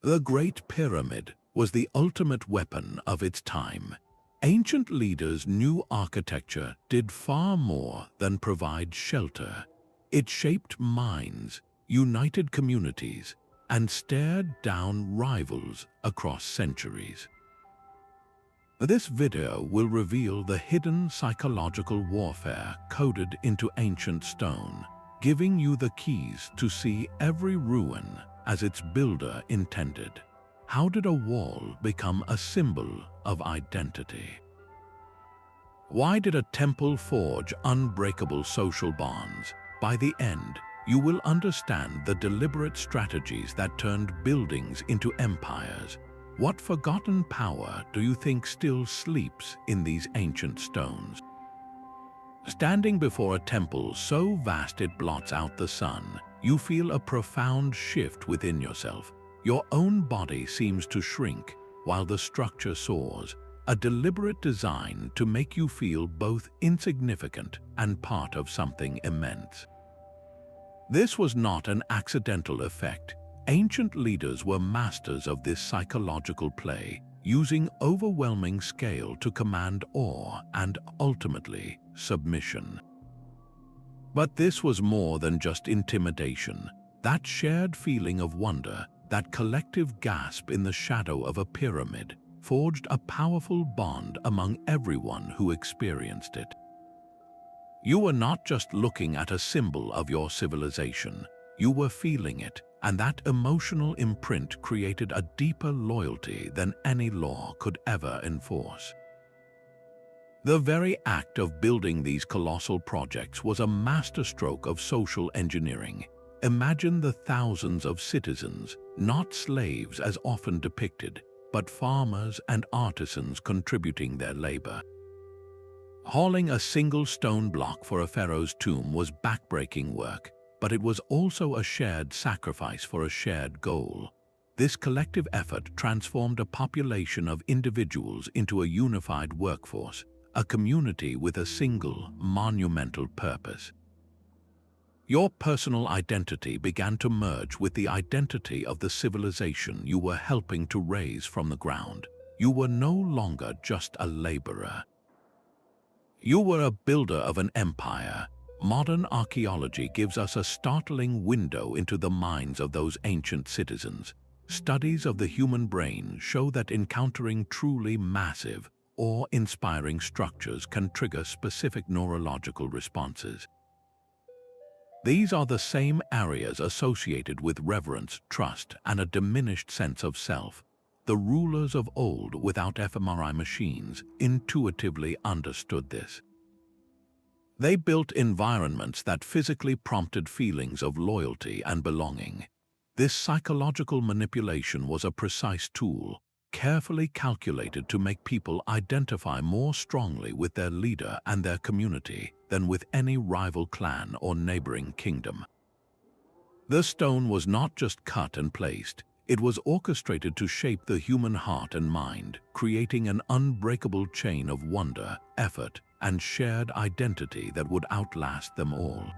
The Great Pyramid was the ultimate weapon of its time. Ancient leaders knew architecture did far more than provide shelter. It shaped minds, united communities, and stared down rivals across centuries. This video will reveal the hidden psychological warfare coded into ancient stone, giving you the keys to see every ruin as its builder intended. How did a wall become a symbol of identity? Why did a temple forge unbreakable social bonds? By the end, you will understand the deliberate strategies that turned buildings into empires. What forgotten power do you think still sleeps in these ancient stones? Standing before a temple so vast it blots out the sun, you feel a profound shift within yourself. Your own body seems to shrink while the structure soars, a deliberate design to make you feel both insignificant and part of something immense. This was not an accidental effect. Ancient leaders were masters of this psychological play, using overwhelming scale to command awe and, ultimately, submission. But this was more than just intimidation. That shared feeling of wonder, that collective gasp in the shadow of a pyramid, forged a powerful bond among everyone who experienced it. You were not just looking at a symbol of your civilization, you were feeling it, and that emotional imprint created a deeper loyalty than any law could ever enforce. The very act of building these colossal projects was a masterstroke of social engineering. Imagine the thousands of citizens, not slaves as often depicted, but farmers and artisans contributing their labor. Hauling a single stone block for a pharaoh's tomb was backbreaking work, but it was also a shared sacrifice for a shared goal. This collective effort transformed a population of individuals into a unified workforce, a community with a single, monumental purpose. Your personal identity began to merge with the identity of the civilization you were helping to raise from the ground. You were no longer just a laborer. You were a builder of an empire. Modern archaeology gives us a startling window into the minds of those ancient citizens. Studies of the human brain show that encountering truly massive, awe-inspiring structures can trigger specific neurological responses. These are the same areas associated with reverence, trust, and a diminished sense of self. The rulers of old, without fMRI machines, intuitively understood this. They built environments that physically prompted feelings of loyalty and belonging. This psychological manipulation was a precise tool, carefully calculated to make people identify more strongly with their leader and their community than with any rival clan or neighboring kingdom. The stone was not just cut and placed, it was orchestrated to shape the human heart and mind, creating an unbreakable chain of wonder, effort, and shared identity that would outlast them all.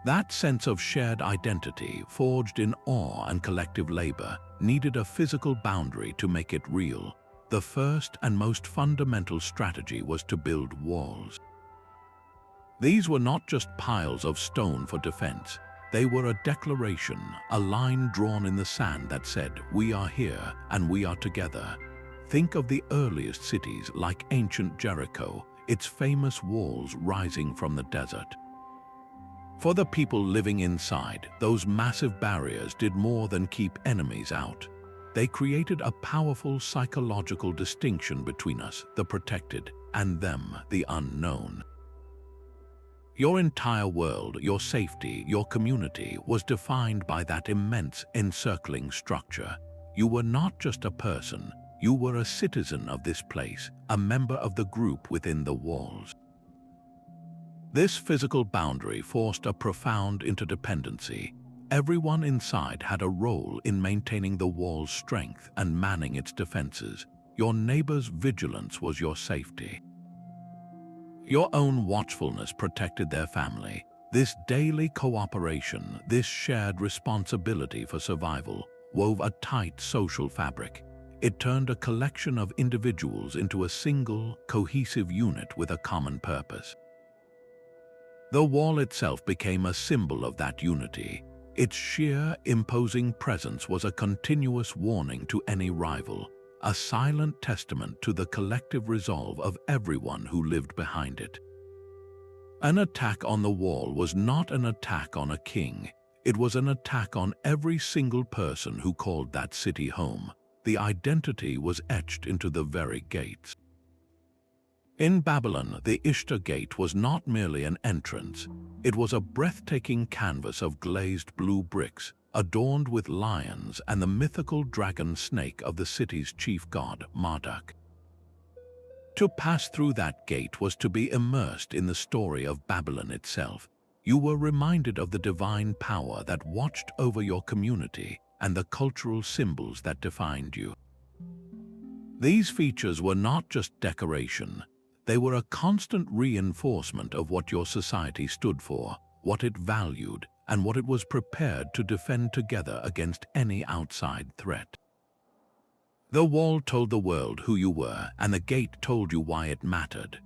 That sense of shared identity, forged in awe and collective labor, needed a physical boundary to make it real. The first and most fundamental strategy was to build walls. These were not just piles of stone for defense. They were a declaration, a line drawn in the sand that said, "We are here and we are together." Think of the earliest cities like ancient Jericho, its famous walls rising from the desert. For the people living inside, those massive barriers did more than keep enemies out. They created a powerful psychological distinction between us, the protected, and them, the unknown. Your entire world, your safety, your community was defined by that immense encircling structure. You were not just a person, you were a citizen of this place, a member of the group within the walls. This physical boundary forced a profound interdependency. Everyone inside had a role in maintaining the wall's strength and manning its defenses. Your neighbor's vigilance was your safety. Your own watchfulness protected their family. This daily cooperation, this shared responsibility for survival, wove a tight social fabric. It turned a collection of individuals into a single, cohesive unit with a common purpose. The wall itself became a symbol of that unity. Its sheer, imposing presence was a continuous warning to any rival, a silent testament to the collective resolve of everyone who lived behind it. An attack on the wall was not an attack on a king. It was an attack on every single person who called that city home. The identity was etched into the very gates. In Babylon, the Ishtar Gate was not merely an entrance. It was a breathtaking canvas of glazed blue bricks, adorned with lions and the mythical dragon snake of the city's chief god, Marduk. To pass through that gate was to be immersed in the story of Babylon itself. You were reminded of the divine power that watched over your community and the cultural symbols that defined you. These features were not just decoration. They were a constant reinforcement of what your society stood for, what it valued, and what it was prepared to defend together against any outside threat. The wall told the world who you were, and the gate told you why it mattered.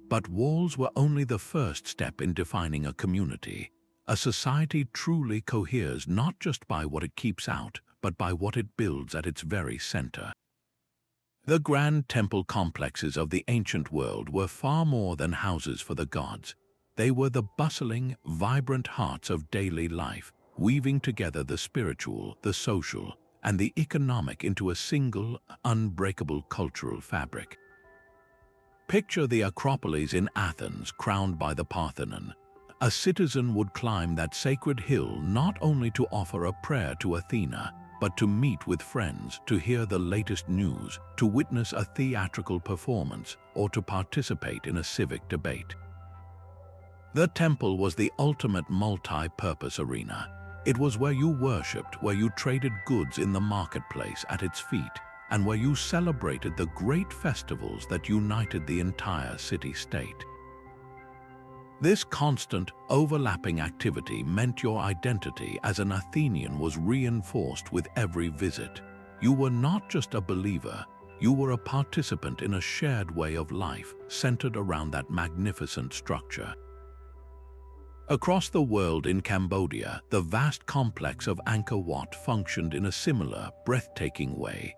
But walls were only the first step in defining a community. A society truly coheres not just by what it keeps out, but by what it builds at its very center. The grand temple complexes of the ancient world were far more than houses for the gods. They were the bustling, vibrant hearts of daily life, weaving together the spiritual, the social, and the economic into a single, unbreakable cultural fabric. Picture the Acropolis in Athens, crowned by the Parthenon. A citizen would climb that sacred hill not only to offer a prayer to Athena, but to meet with friends, to hear the latest news, to witness a theatrical performance, or to participate in a civic debate. The temple was the ultimate multi-purpose arena. It was where you worshipped, where you traded goods in the marketplace at its feet, and where you celebrated the great festivals that united the entire city-state. This constant, overlapping activity meant your identity as an Athenian was reinforced with every visit. You were not just a believer, you were a participant in a shared way of life centered around that magnificent structure. Across the world in Cambodia, the vast complex of Angkor Wat functioned in a similar, breathtaking way.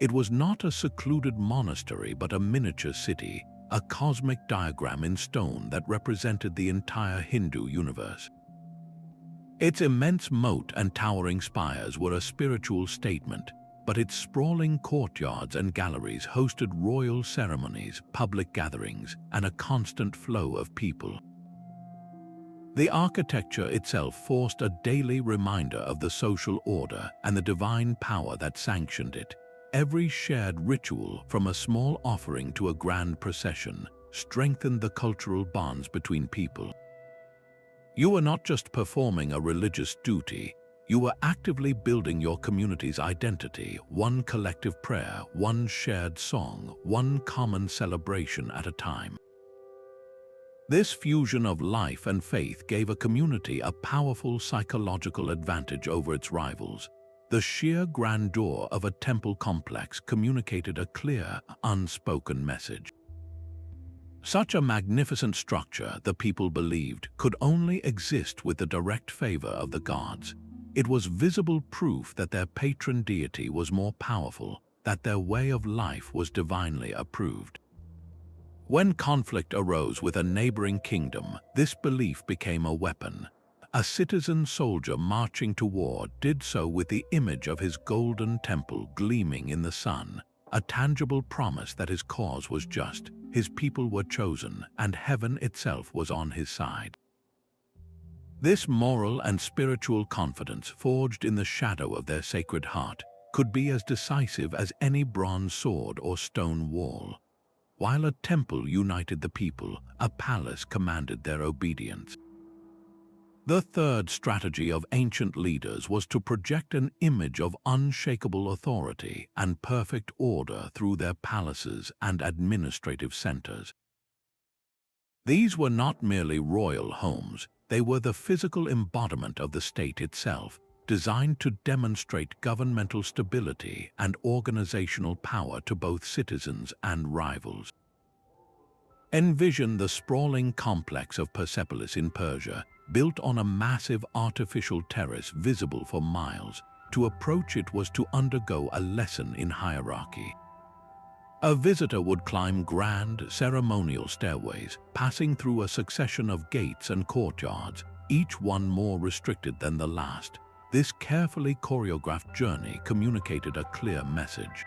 It was not a secluded monastery but a miniature city, a cosmic diagram in stone that represented the entire Hindu universe. Its immense moat and towering spires were a spiritual statement, but its sprawling courtyards and galleries hosted royal ceremonies, public gatherings, and a constant flow of people. The architecture itself forced a daily reminder of the social order and the divine power that sanctioned it. Every shared ritual, from a small offering to a grand procession, strengthened the cultural bonds between people. You were not just performing a religious duty, you were actively building your community's identity, one collective prayer, one shared song, one common celebration at a time. This fusion of life and faith gave a community a powerful psychological advantage over its rivals. The sheer grandeur of a temple complex communicated a clear, unspoken message. Such a magnificent structure, the people believed, could only exist with the direct favor of the gods. It was visible proof that their patron deity was more powerful, that their way of life was divinely approved. When conflict arose with a neighboring kingdom, this belief became a weapon. A citizen soldier marching to war did so with the image of his golden temple gleaming in the sun, a tangible promise that his cause was just, his people were chosen, and heaven itself was on his side. This moral and spiritual confidence, forged in the shadow of their sacred heart, could be as decisive as any bronze sword or stone wall. While a temple united the people, a palace commanded their obedience. The third strategy of ancient leaders was to project an image of unshakable authority and perfect order through their palaces and administrative centers. These were not merely royal homes, they were the physical embodiment of the state itself, designed to demonstrate governmental stability and organizational power to both citizens and rivals. Envision the sprawling complex of Persepolis in Persia, built on a massive artificial terrace visible for miles. To approach it was to undergo a lesson in hierarchy. A visitor would climb grand, ceremonial stairways, passing through a succession of gates and courtyards, each one more restricted than the last. This carefully choreographed journey communicated a clear message.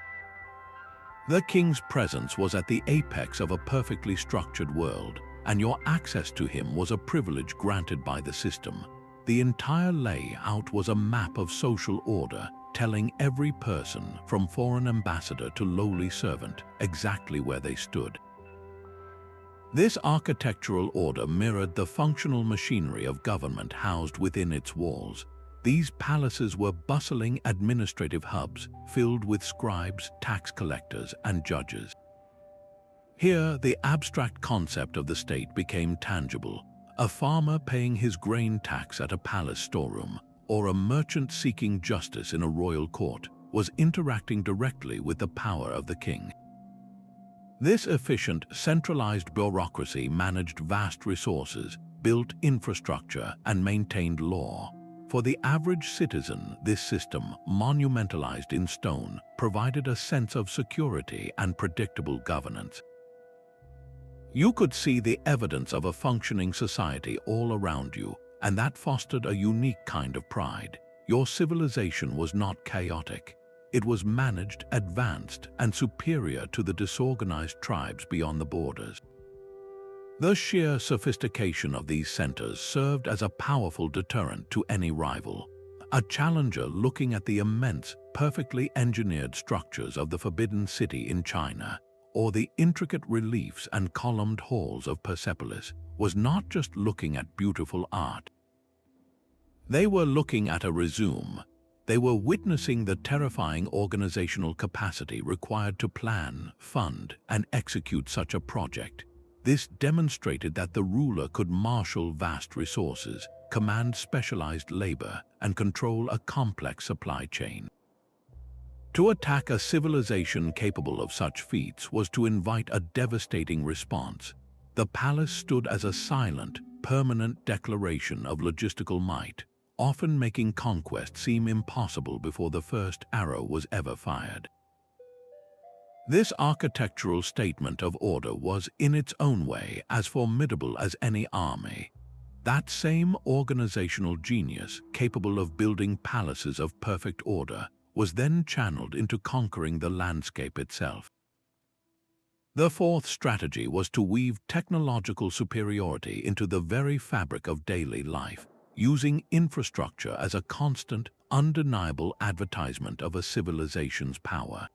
The king's presence was at the apex of a perfectly structured world, and your access to him was a privilege granted by the system. The entire layout was a map of social order, telling every person, from foreign ambassador to lowly servant, exactly where they stood. This architectural order mirrored the functional machinery of government housed within its walls. These palaces were bustling administrative hubs filled with scribes, tax collectors, and judges. Here, the abstract concept of the state became tangible. A farmer paying his grain tax at a palace storeroom, or a merchant seeking justice in a royal court, was interacting directly with the power of the king. This efficient, centralized bureaucracy managed vast resources, built infrastructure, and maintained law. For the average citizen, this system, monumentalized in stone, provided a sense of security and predictable governance. You could see the evidence of a functioning society all around you, and that fostered a unique kind of pride. Your civilization was not chaotic. It was managed, advanced, and superior to the disorganized tribes beyond the borders. The sheer sophistication of these centers served as a powerful deterrent to any rival. A challenger looking at the immense, perfectly engineered structures of the Forbidden City in China, or the intricate reliefs and columned halls of Persepolis, was not just looking at beautiful art. They were looking at a resume. They were witnessing the terrifying organizational capacity required to plan, fund, and execute such a project. This demonstrated that the ruler could marshal vast resources, command specialized labor, and control a complex supply chain. To attack a civilization capable of such feats was to invite a devastating response. The palace stood as a silent, permanent declaration of logistical might, often making conquest seem impossible before the first arrow was ever fired. This architectural statement of order was, in its own way, as formidable as any army. That same organizational genius, capable of building palaces of perfect order, was then channeled into conquering the landscape itself. The fourth strategy was to weave technological superiority into the very fabric of daily life, using infrastructure as a constant, undeniable advertisement of a civilization's power.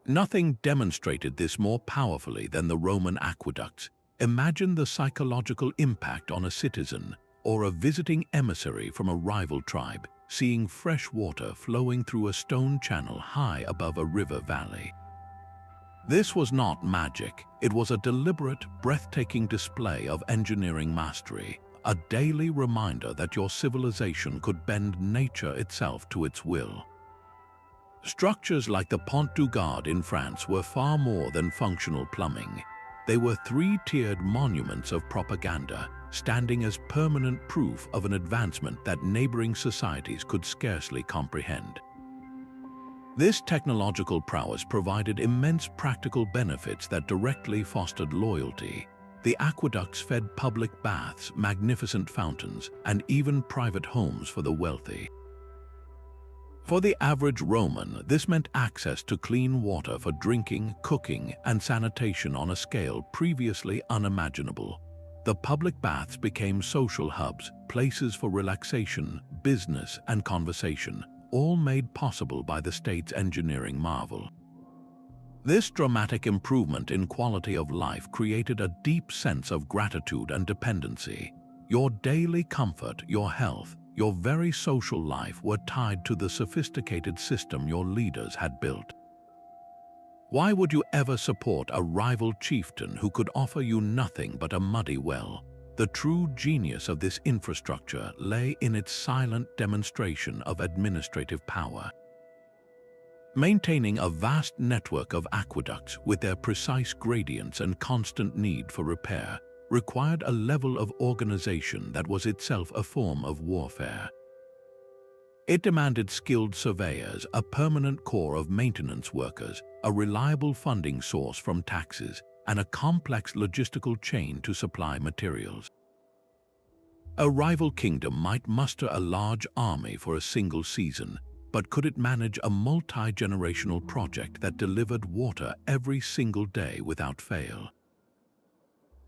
Nothing demonstrated this more powerfully than the Roman aqueducts. Imagine the psychological impact on a citizen or a visiting emissary from a rival tribe, seeing fresh water flowing through a stone channel high above a river valley. This was not magic. It was a deliberate, breathtaking display of engineering mastery, a daily reminder that your civilization could bend nature itself to its will. Structures like the Pont du Gard in France were far more than functional plumbing. They were three-tiered monuments of propaganda, standing as permanent proof of an advancement that neighboring societies could scarcely comprehend. This technological prowess provided immense practical benefits that directly fostered loyalty. The aqueducts fed public baths, magnificent fountains, and even private homes for the wealthy. For the average Roman, this meant access to clean water for drinking, cooking, and sanitation on a scale previously unimaginable. The public baths became social hubs, places for relaxation, business, and conversation, all made possible by the state's engineering marvel. This dramatic improvement in quality of life created a deep sense of gratitude and dependency. Your daily comfort, your health, your very social life were tied to the sophisticated system your leaders had built. Why would you ever support a rival chieftain who could offer you nothing but a muddy well? The true genius of this infrastructure lay in its silent demonstration of administrative power. Maintaining a vast network of aqueducts with their precise gradients and constant need for repair required a level of organization that was itself a form of warfare. It demanded skilled surveyors, a permanent corps of maintenance workers, a reliable funding source from taxes, and a complex logistical chain to supply materials. A rival kingdom might muster a large army for a single season, but could it manage a multi-generational project that delivered water every single day without fail?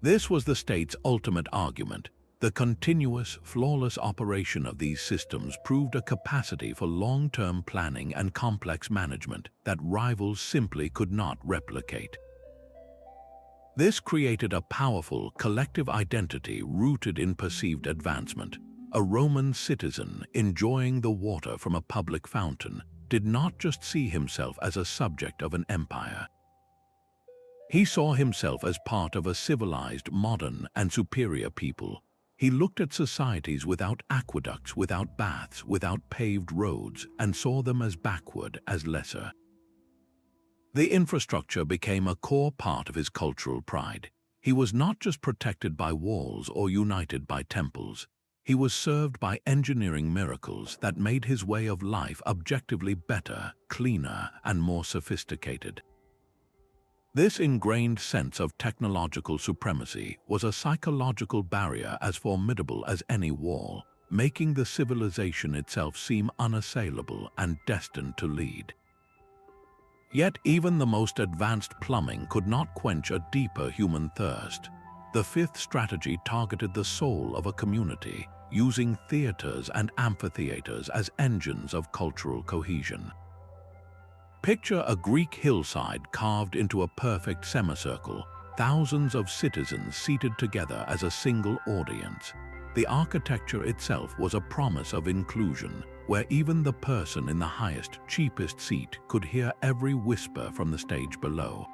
This was the state's ultimate argument. The continuous, flawless operation of these systems proved a capacity for long-term planning and complex management that rivals simply could not replicate. This created a powerful, collective identity rooted in perceived advancement. A Roman citizen enjoying the water from a public fountain did not just see himself as a subject of an empire. He saw himself as part of a civilized, modern, and superior people. He looked at societies without aqueducts, without baths, without paved roads, and saw them as backward, as lesser. The infrastructure became a core part of his cultural pride. He was not just protected by walls or united by temples. He was served by engineering miracles that made his way of life objectively better, cleaner, and more sophisticated. This ingrained sense of technological supremacy was a psychological barrier as formidable as any wall, making the civilization itself seem unassailable and destined to lead. Yet even the most advanced plumbing could not quench a deeper human thirst. The fifth strategy targeted the soul of a community, using theaters and amphitheaters as engines of cultural cohesion. Picture a Greek hillside carved into a perfect semicircle, thousands of citizens seated together as a single audience. The architecture itself was a promise of inclusion, where even the person in the highest, cheapest seat could hear every whisper from the stage below.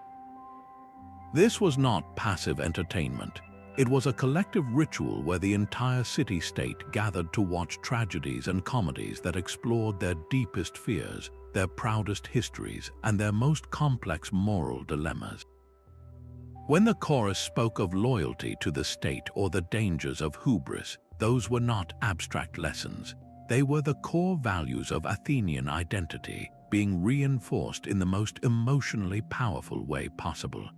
This was not passive entertainment. It was a collective ritual where the entire city-state gathered to watch tragedies and comedies that explored their deepest fears, their proudest histories, and their most complex moral dilemmas. When the chorus spoke of loyalty to the state or the dangers of hubris, those were not abstract lessons. They were the core values of Athenian identity, being reinforced in the most emotionally powerful way possible.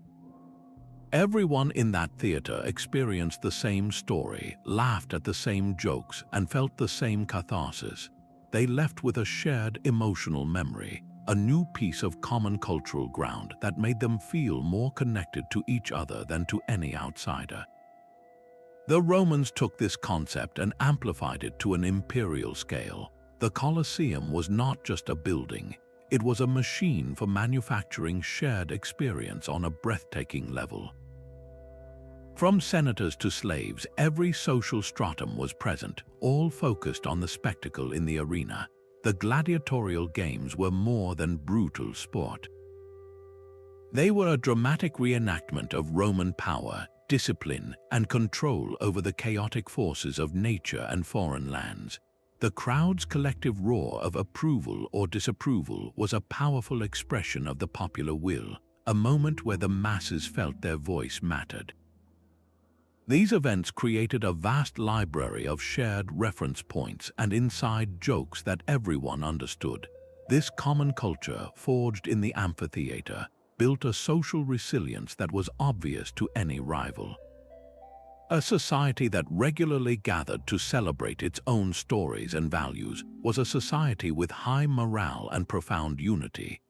Everyone in that theater experienced the same story, laughed at the same jokes, and felt the same catharsis. They left with a shared emotional memory, a new piece of common cultural ground that made them feel more connected to each other than to any outsider. The Romans took this concept and amplified it to an imperial scale. The Colosseum was not just a building, it was a machine for manufacturing shared experience on a breathtaking level. From senators to slaves, every social stratum was present, all focused on the spectacle in the arena. The gladiatorial games were more than brutal sport. They were a dramatic reenactment of Roman power, discipline, and control over the chaotic forces of nature and foreign lands. The crowd's collective roar of approval or disapproval was a powerful expression of the popular will, a moment where the masses felt their voice mattered. These events created a vast library of shared reference points and inside jokes that everyone understood. This common culture, forged in the amphitheater, built a social resilience that was obvious to any rival. A society that regularly gathered to celebrate its own stories and values was a society with high morale and profound unity.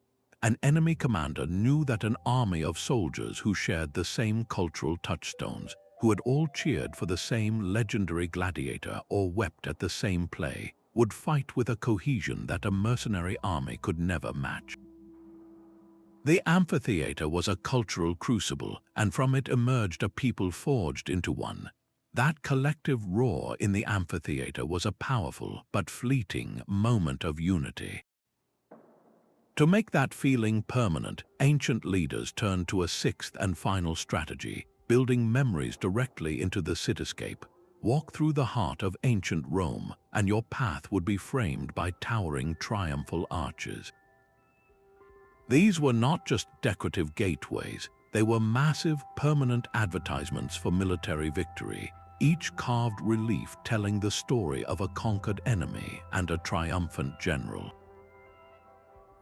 An enemy commander knew that an army of soldiers who shared the same cultural touchstones, who had all cheered for the same legendary gladiator or wept at the same play, would fight with a cohesion that a mercenary army could never match. The amphitheater was a cultural crucible, and from it emerged a people forged into one. That collective roar in the amphitheater was a powerful but fleeting moment of unity. To make that feeling permanent, ancient leaders turned to a sixth and final strategy: building memories directly into the cityscape. Walk through the heart of ancient Rome, and your path would be framed by towering triumphal arches. These were not just decorative gateways, they were massive, permanent advertisements for military victory, each carved relief telling the story of a conquered enemy and a triumphant general.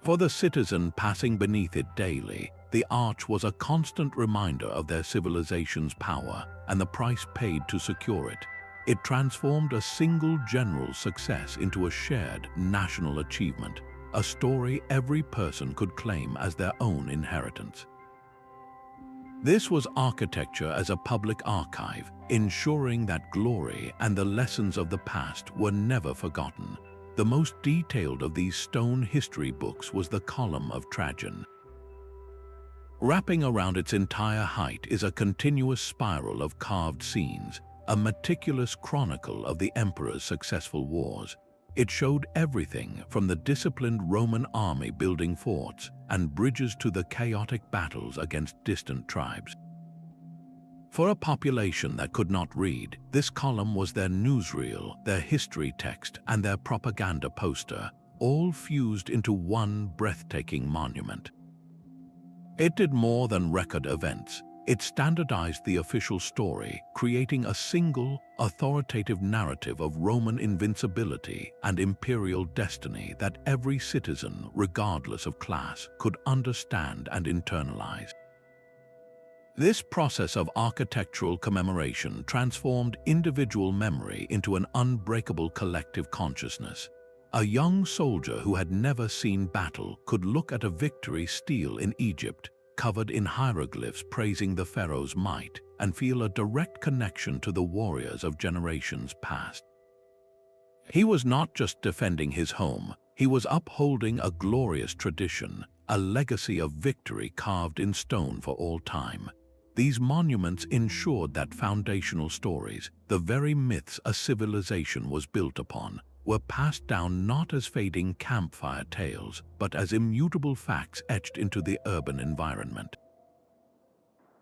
For the citizen passing beneath it daily, the arch was a constant reminder of their civilization's power and the price paid to secure it. It transformed a single general's success into a shared national achievement, a story every person could claim as their own inheritance. This was architecture as a public archive, ensuring that glory and the lessons of the past were never forgotten. The most detailed of these stone history books was the Column of Trajan. Wrapping around its entire height is a continuous spiral of carved scenes, a meticulous chronicle of the emperor's successful wars. It showed everything from the disciplined Roman army building forts and bridges to the chaotic battles against distant tribes. For a population that could not read, this column was their newsreel, their history text, and their propaganda poster, all fused into one breathtaking monument. It did more than record events. It standardized the official story, creating a single, authoritative narrative of Roman invincibility and imperial destiny that every citizen, regardless of class, could understand and internalize. This process of architectural commemoration transformed individual memory into an unbreakable collective consciousness. A young soldier who had never seen battle could look at a victory stele in Egypt, covered in hieroglyphs praising the pharaoh's might, and feel a direct connection to the warriors of generations past. He was not just defending his home, he was upholding a glorious tradition, a legacy of victory carved in stone for all time. These monuments ensured that foundational stories, the very myths a civilization was built upon, were passed down not as fading campfire tales, but as immutable facts etched into the urban environment.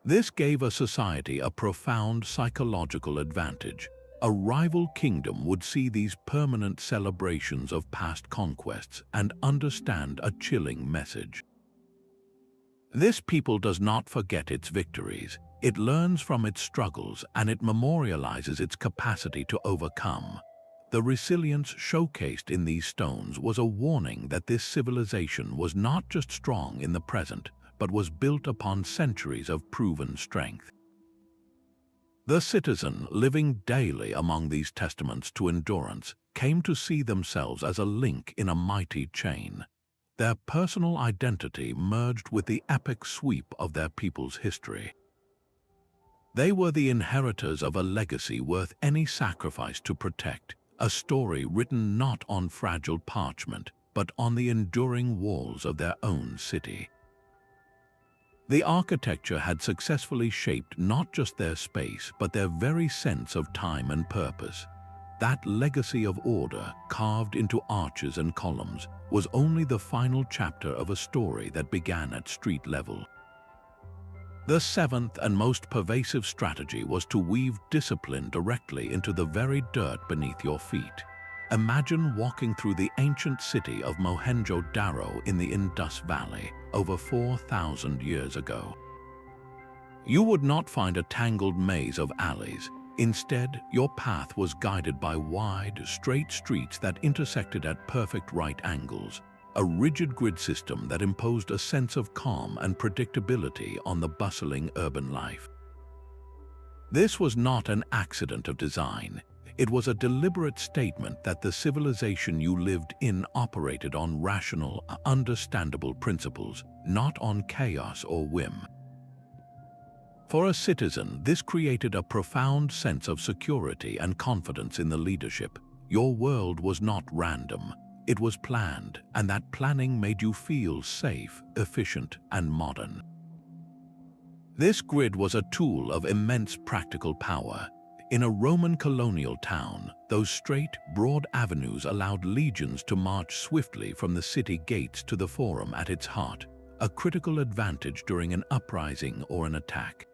This gave a society a profound psychological advantage. A rival kingdom would see these permanent celebrations of past conquests and understand a chilling message. This people does not forget its victories. It learns from its struggles and it memorializes its capacity to overcome. The resilience showcased in these stones was a warning that this civilization was not just strong in the present, but was built upon centuries of proven strength. The citizen, living daily among these testaments to endurance, came to see themselves as a link in a mighty chain. Their personal identity merged with the epic sweep of their people's history. They were the inheritors of a legacy worth any sacrifice to protect, a story written not on fragile parchment, but on the enduring walls of their own city. The architecture had successfully shaped not just their space, but their very sense of time and purpose. That legacy of order, carved into arches and columns, was only the final chapter of a story that began at street level. The seventh and most pervasive strategy was to weave discipline directly into the very dirt beneath your feet. Imagine walking through the ancient city of Mohenjo-Daro in the Indus Valley over 4,000 years ago. You would not find a tangled maze of alleys. Instead, your path was guided by wide, straight streets that intersected at perfect right angles, a rigid grid system that imposed a sense of calm and predictability on the bustling urban life. This was not an accident of design. It was a deliberate statement that the civilization you lived in operated on rational, understandable principles, not on chaos or whim. For a citizen, this created a profound sense of security and confidence in the leadership. Your world was not random. It was planned, and that planning made you feel safe, efficient, and modern. This grid was a tool of immense practical power. In a Roman colonial town, those straight, broad avenues allowed legions to march swiftly from the city gates to the forum at its heart, a critical advantage during an uprising or an attack.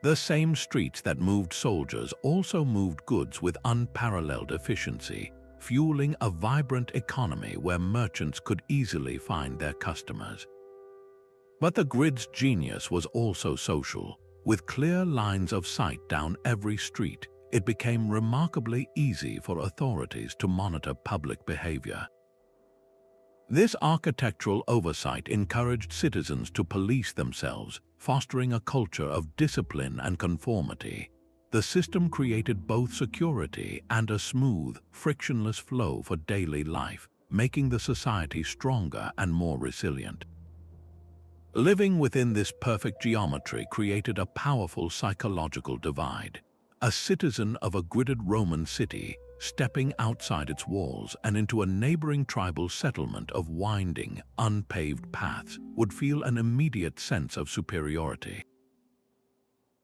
The same streets that moved soldiers also moved goods with unparalleled efficiency, fueling a vibrant economy where merchants could easily find their customers. But the grid's genius was also social. With clear lines of sight down every street, it became remarkably easy for authorities to monitor public behavior. This architectural oversight encouraged citizens to police themselves, fostering a culture of discipline and conformity. The system created both security and a smooth, frictionless flow for daily life, making the society stronger and more resilient. Living within this perfect geometry created a powerful psychological divide. A citizen of a gridded Roman city, stepping outside its walls and into a neighboring tribal settlement of winding, unpaved paths, would feel an immediate sense of superiority.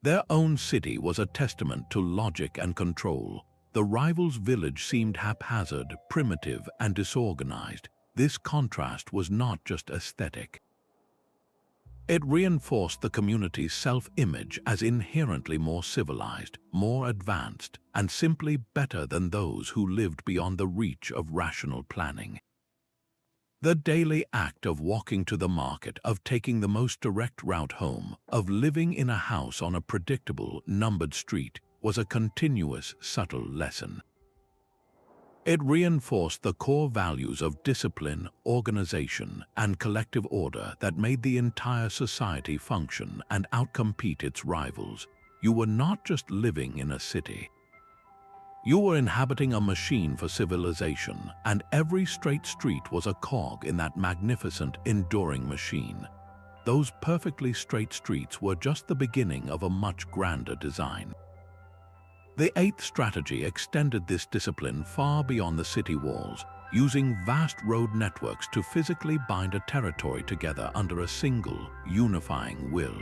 Their own city was a testament to logic and control. The rival's village seemed haphazard, primitive, and disorganized. This contrast was not just aesthetic. It reinforced the community's self-image as inherently more civilized, more advanced, and simply better than those who lived beyond the reach of rational planning. The daily act of walking to the market, of taking the most direct route home, of living in a house on a predictable, numbered street, was a continuous, subtle lesson. It reinforced the core values of discipline, organization, and collective order that made the entire society function and outcompete its rivals. You were not just living in a city. You were inhabiting a machine for civilization, and every straight street was a cog in that magnificent, enduring machine. Those perfectly straight streets were just the beginning of a much grander design. The eighth strategy extended this discipline far beyond the city walls, using vast road networks to physically bind a territory together under a single, unifying will.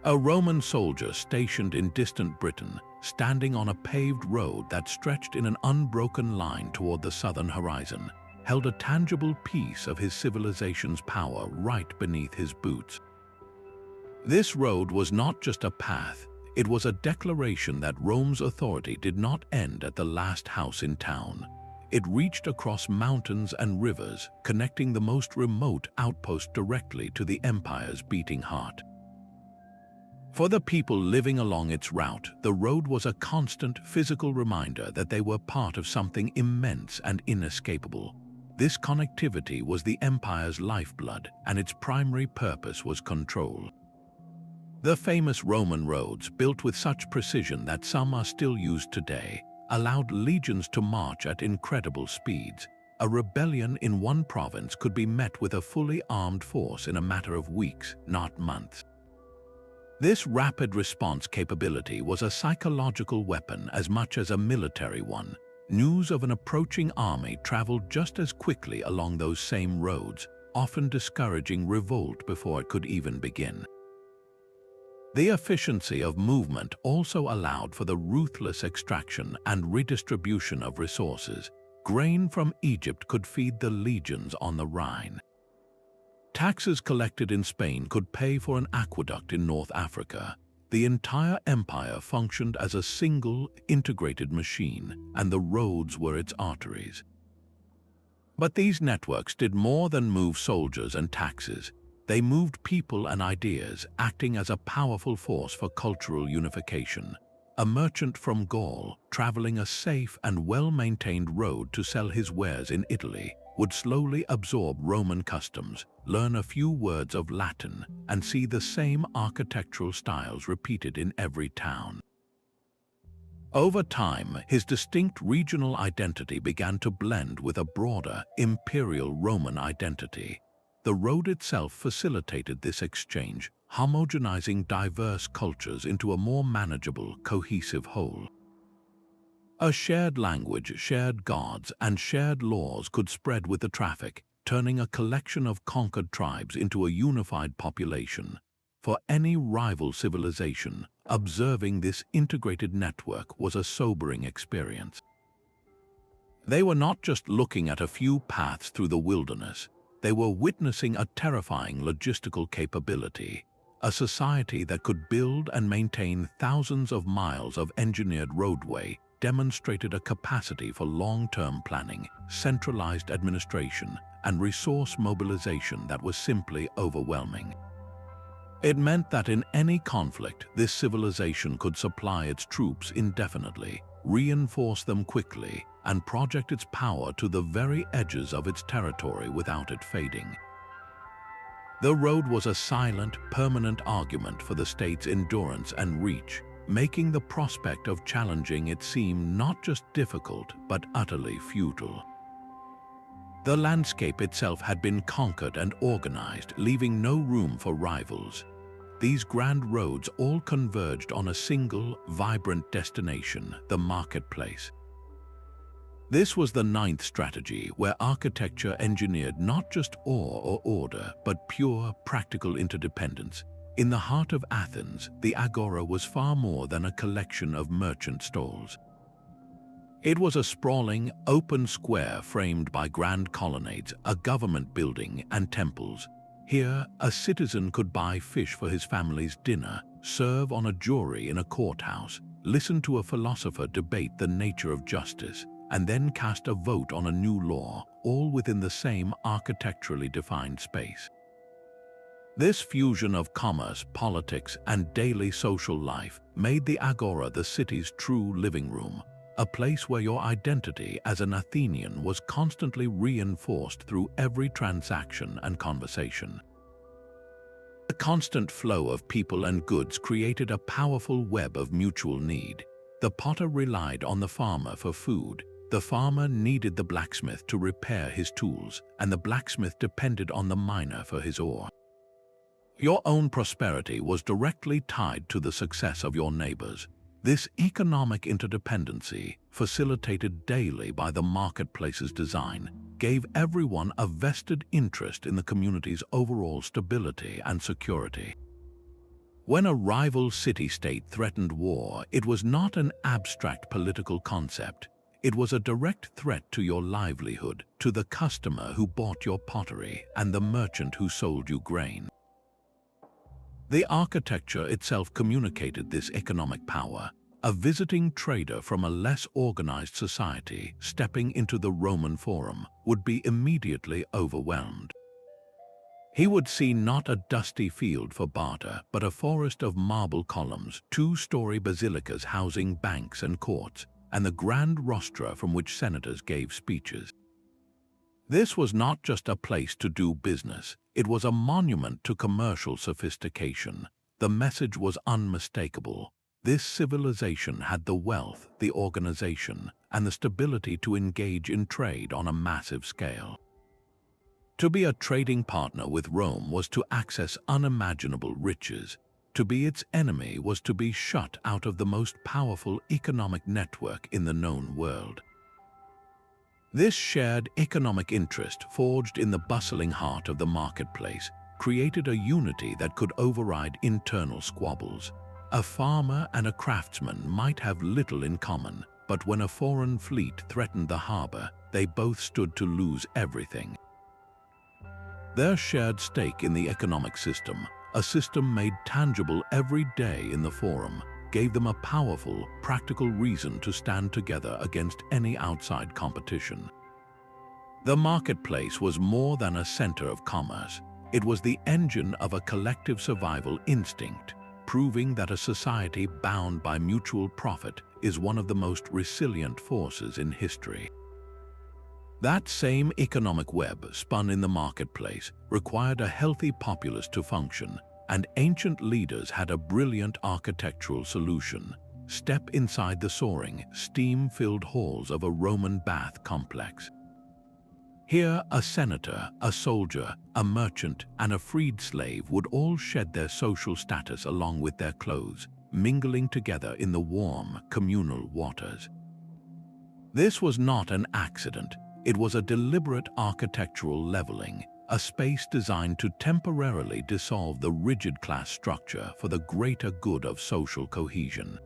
A Roman soldier stationed in distant Britain, standing on a paved road that stretched in an unbroken line toward the southern horizon, held a tangible piece of his civilization's power right beneath his boots. This road was not just a path. It was a declaration that Rome's authority did not end at the last house in town. It reached across mountains and rivers, connecting the most remote outpost directly to the empire's beating heart. For the people living along its route, the road was a constant physical reminder that they were part of something immense and inescapable. This connectivity was the empire's lifeblood, and its primary purpose was control. The famous Roman roads, built with such precision that some are still used today, allowed legions to march at incredible speeds. A rebellion in one province could be met with a fully armed force in a matter of weeks, not months. This rapid response capability was a psychological weapon as much as a military one. News of an approaching army traveled just as quickly along those same roads, often discouraging revolt before it could even begin. The efficiency of movement also allowed for the ruthless extraction and redistribution of resources. Grain from Egypt could feed the legions on the Rhine. Taxes collected in Spain could pay for an aqueduct in North Africa. The entire empire functioned as a single, integrated machine, and the roads were its arteries. But these networks did more than move soldiers and taxes. They moved people and ideas, acting as a powerful force for cultural unification. A merchant from Gaul, traveling a safe and well-maintained road to sell his wares in Italy, would slowly absorb Roman customs, learn a few words of Latin, and see the same architectural styles repeated in every town. Over time, his distinct regional identity began to blend with a broader, imperial Roman identity. The road itself facilitated this exchange, homogenizing diverse cultures into a more manageable, cohesive whole. A shared language, shared gods, and shared laws could spread with the traffic, turning a collection of conquered tribes into a unified population. For any rival civilization, observing this integrated network was a sobering experience. They were not just looking at a few paths through the wilderness. They were witnessing a terrifying logistical capability. a society that could build and maintain thousands of miles of engineered roadway demonstrated a capacity for long-term planning, centralized administration, and resource mobilization that was simply overwhelming. It meant that in any conflict, this civilization could supply its troops indefinitely, reinforce them quickly, and project its power to the very edges of its territory without it fading. The road was a silent, permanent argument for the state's endurance and reach, making the prospect of challenging it seem not just difficult, but utterly futile. The landscape itself had been conquered and organized, leaving no room for rivals. These grand roads all converged on a single, vibrant destination, the marketplace. This was the ninth strategy, where architecture engineered not just awe or order, but pure, practical interdependence. In the heart of Athens, the agora was far more than a collection of merchant stalls. It was a sprawling, open square framed by grand colonnades, a government building, and temples. Here, a citizen could buy fish for his family's dinner, serve on a jury in a courthouse, listen to a philosopher debate the nature of justice, and then cast a vote on a new law, all within the same architecturally defined space. This fusion of commerce, politics, and daily social life made the agora the city's true living room, a place where your identity as an Athenian was constantly reinforced through every transaction and conversation. The constant flow of people and goods created a powerful web of mutual need. The potter relied on the farmer for food, the farmer needed the blacksmith to repair his tools, and the blacksmith depended on the miner for his ore. Your own prosperity was directly tied to the success of your neighbors. This economic interdependency, facilitated daily by the marketplace's design, gave everyone a vested interest in the community's overall stability and security. When a rival city-state threatened war, it was not an abstract political concept. It was a direct threat to your livelihood, to the customer who bought your pottery and the merchant who sold you grain. The architecture itself communicated this economic power. A visiting trader from a less organized society stepping into the Roman Forum would be immediately overwhelmed. He would see not a dusty field for barter, but a forest of marble columns, two-story basilicas housing banks and courts, and the grand rostra from which senators gave speeches. This was not just a place to do business, it was a monument to commercial sophistication. The message was unmistakable. This civilization had the wealth, the organization, and the stability to engage in trade on a massive scale. To be a trading partner with Rome was to access unimaginable riches. To be its enemy was to be shut out of the most powerful economic network in the known world. This shared economic interest, forged in the bustling heart of the marketplace, created a unity that could override internal squabbles. A farmer and a craftsman might have little in common, but when a foreign fleet threatened the harbor, they both stood to lose everything. Their shared stake in the economic system, a system made tangible every day in the Forum, gave them a powerful, practical reason to stand together against any outside competition. The marketplace was more than a center of commerce. It was the engine of a collective survival instinct, proving that a society bound by mutual profit is one of the most resilient forces in history. That same economic web spun in the marketplace required a healthy populace to function, and ancient leaders had a brilliant architectural solution. Step inside the soaring, steam-filled halls of a Roman bath complex. Here, a senator, a soldier, a merchant, and a freed slave would all shed their social status along with their clothes, mingling together in the warm, communal waters. This was not an accident. It was a deliberate architectural leveling, a space designed to temporarily dissolve the rigid class structure for the greater good of social cohesion.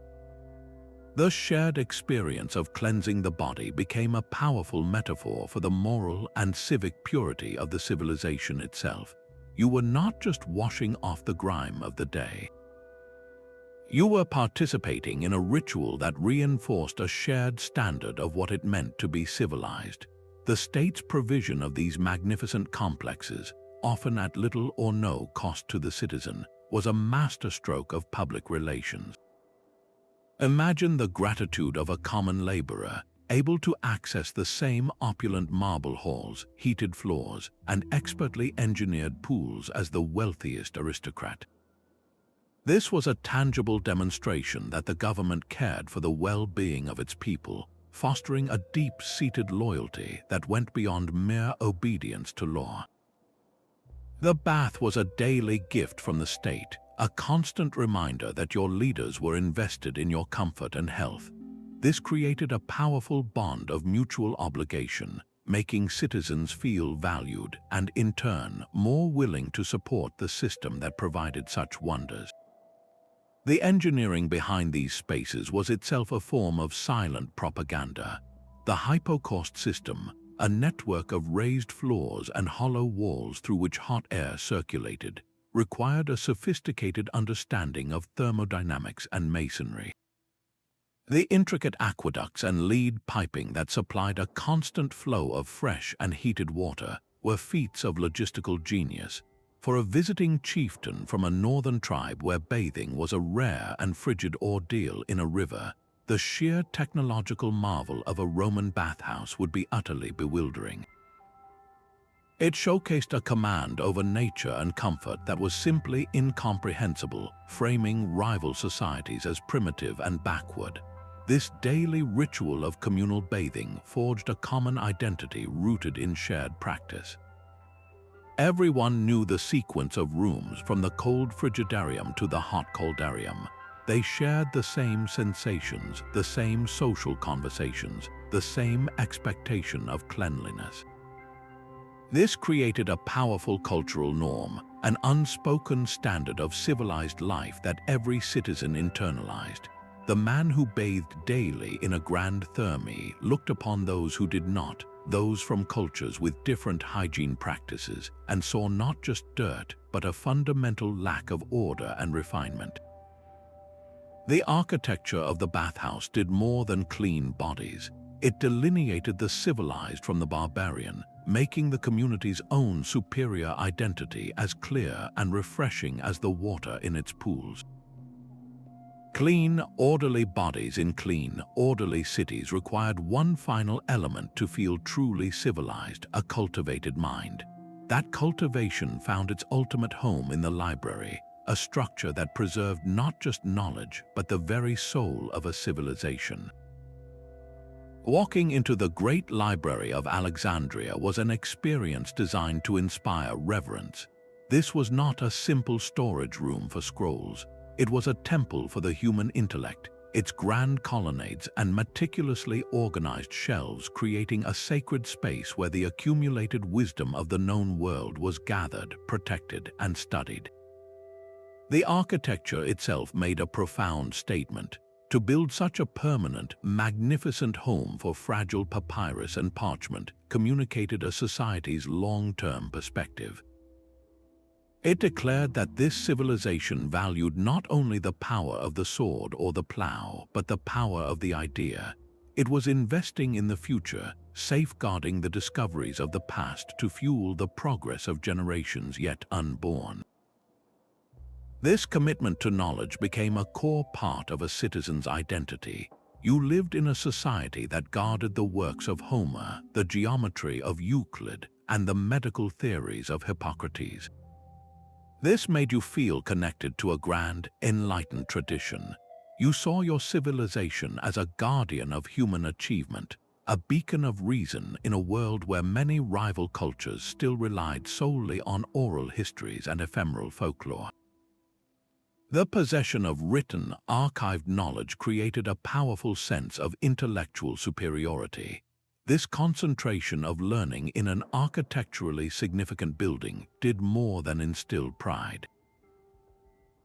The shared experience of cleansing the body became a powerful metaphor for the moral and civic purity of the civilization itself. you were not just washing off the grime of the day. You were participating in a ritual that reinforced a shared standard of what it meant to be civilized. The state's provision of these magnificent complexes, often at little or no cost to the citizen, was a masterstroke of public relations. Imagine the gratitude of a common laborer, able to access the same opulent marble halls, heated floors, and expertly engineered pools as the wealthiest aristocrat. This was a tangible demonstration that the government cared for the well-being of its people, fostering a deep-seated loyalty that went beyond mere obedience to law. The bath was a daily gift from the state, a constant reminder that your leaders were invested in your comfort and health. This created a powerful bond of mutual obligation, making citizens feel valued and, in turn, more willing to support the system that provided such wonders. The engineering behind these spaces was itself a form of silent propaganda. The hypocaust system, a network of raised floors and hollow walls through which hot air circulated, required a sophisticated understanding of thermodynamics and masonry. The intricate aqueducts and lead piping that supplied a constant flow of fresh and heated water were feats of logistical genius. For a visiting chieftain from a northern tribe where bathing was a rare and frigid ordeal in a river, the sheer technological marvel of a Roman bathhouse would be utterly bewildering. It showcased a command over nature and comfort that was simply incomprehensible, framing rival societies as primitive and backward. This daily ritual of communal bathing forged a common identity rooted in shared practice. Everyone knew the sequence of rooms from the cold frigidarium to the hot coldarium. They shared the same sensations, the same social conversations, the same expectation of cleanliness. This created a powerful cultural norm, an unspoken standard of civilized life that every citizen internalized. The man who bathed daily in a grand therme looked upon those who did not, those from cultures with different hygiene practices, and saw not just dirt, but a fundamental lack of order and refinement. The architecture of the bathhouse did more than clean bodies. It delineated the civilized from the barbarian, making the community's own superior identity as clear and refreshing as the water in its pools. Clean, orderly bodies in clean, orderly cities required one final element to feel truly civilized: a cultivated mind. That cultivation found its ultimate home in the library, a structure that preserved not just knowledge, but the very soul of a civilization. Walking into the Great Library of Alexandria was an experience designed to inspire reverence. This was not a simple storage room for scrolls. It was a temple for the human intellect, its grand colonnades and meticulously organized shelves creating a sacred space where the accumulated wisdom of the known world was gathered, protected, and studied. The architecture itself made a profound statement. To build such a permanent, magnificent home for fragile papyrus and parchment communicated a society's long-term perspective. It declared that this civilization valued not only the power of the sword or the plow, but the power of the idea. It was investing in the future, safeguarding the discoveries of the past to fuel the progress of generations yet unborn. This commitment to knowledge became a core part of a citizen's identity. You lived in a society that guarded the works of Homer, the geometry of Euclid, and the medical theories of Hippocrates. This made you feel connected to a grand, enlightened tradition. You saw your civilization as a guardian of human achievement, a beacon of reason in a world where many rival cultures still relied solely on oral histories and ephemeral folklore. The possession of written, archived knowledge created a powerful sense of intellectual superiority. This concentration of learning in an architecturally significant building did more than instill pride.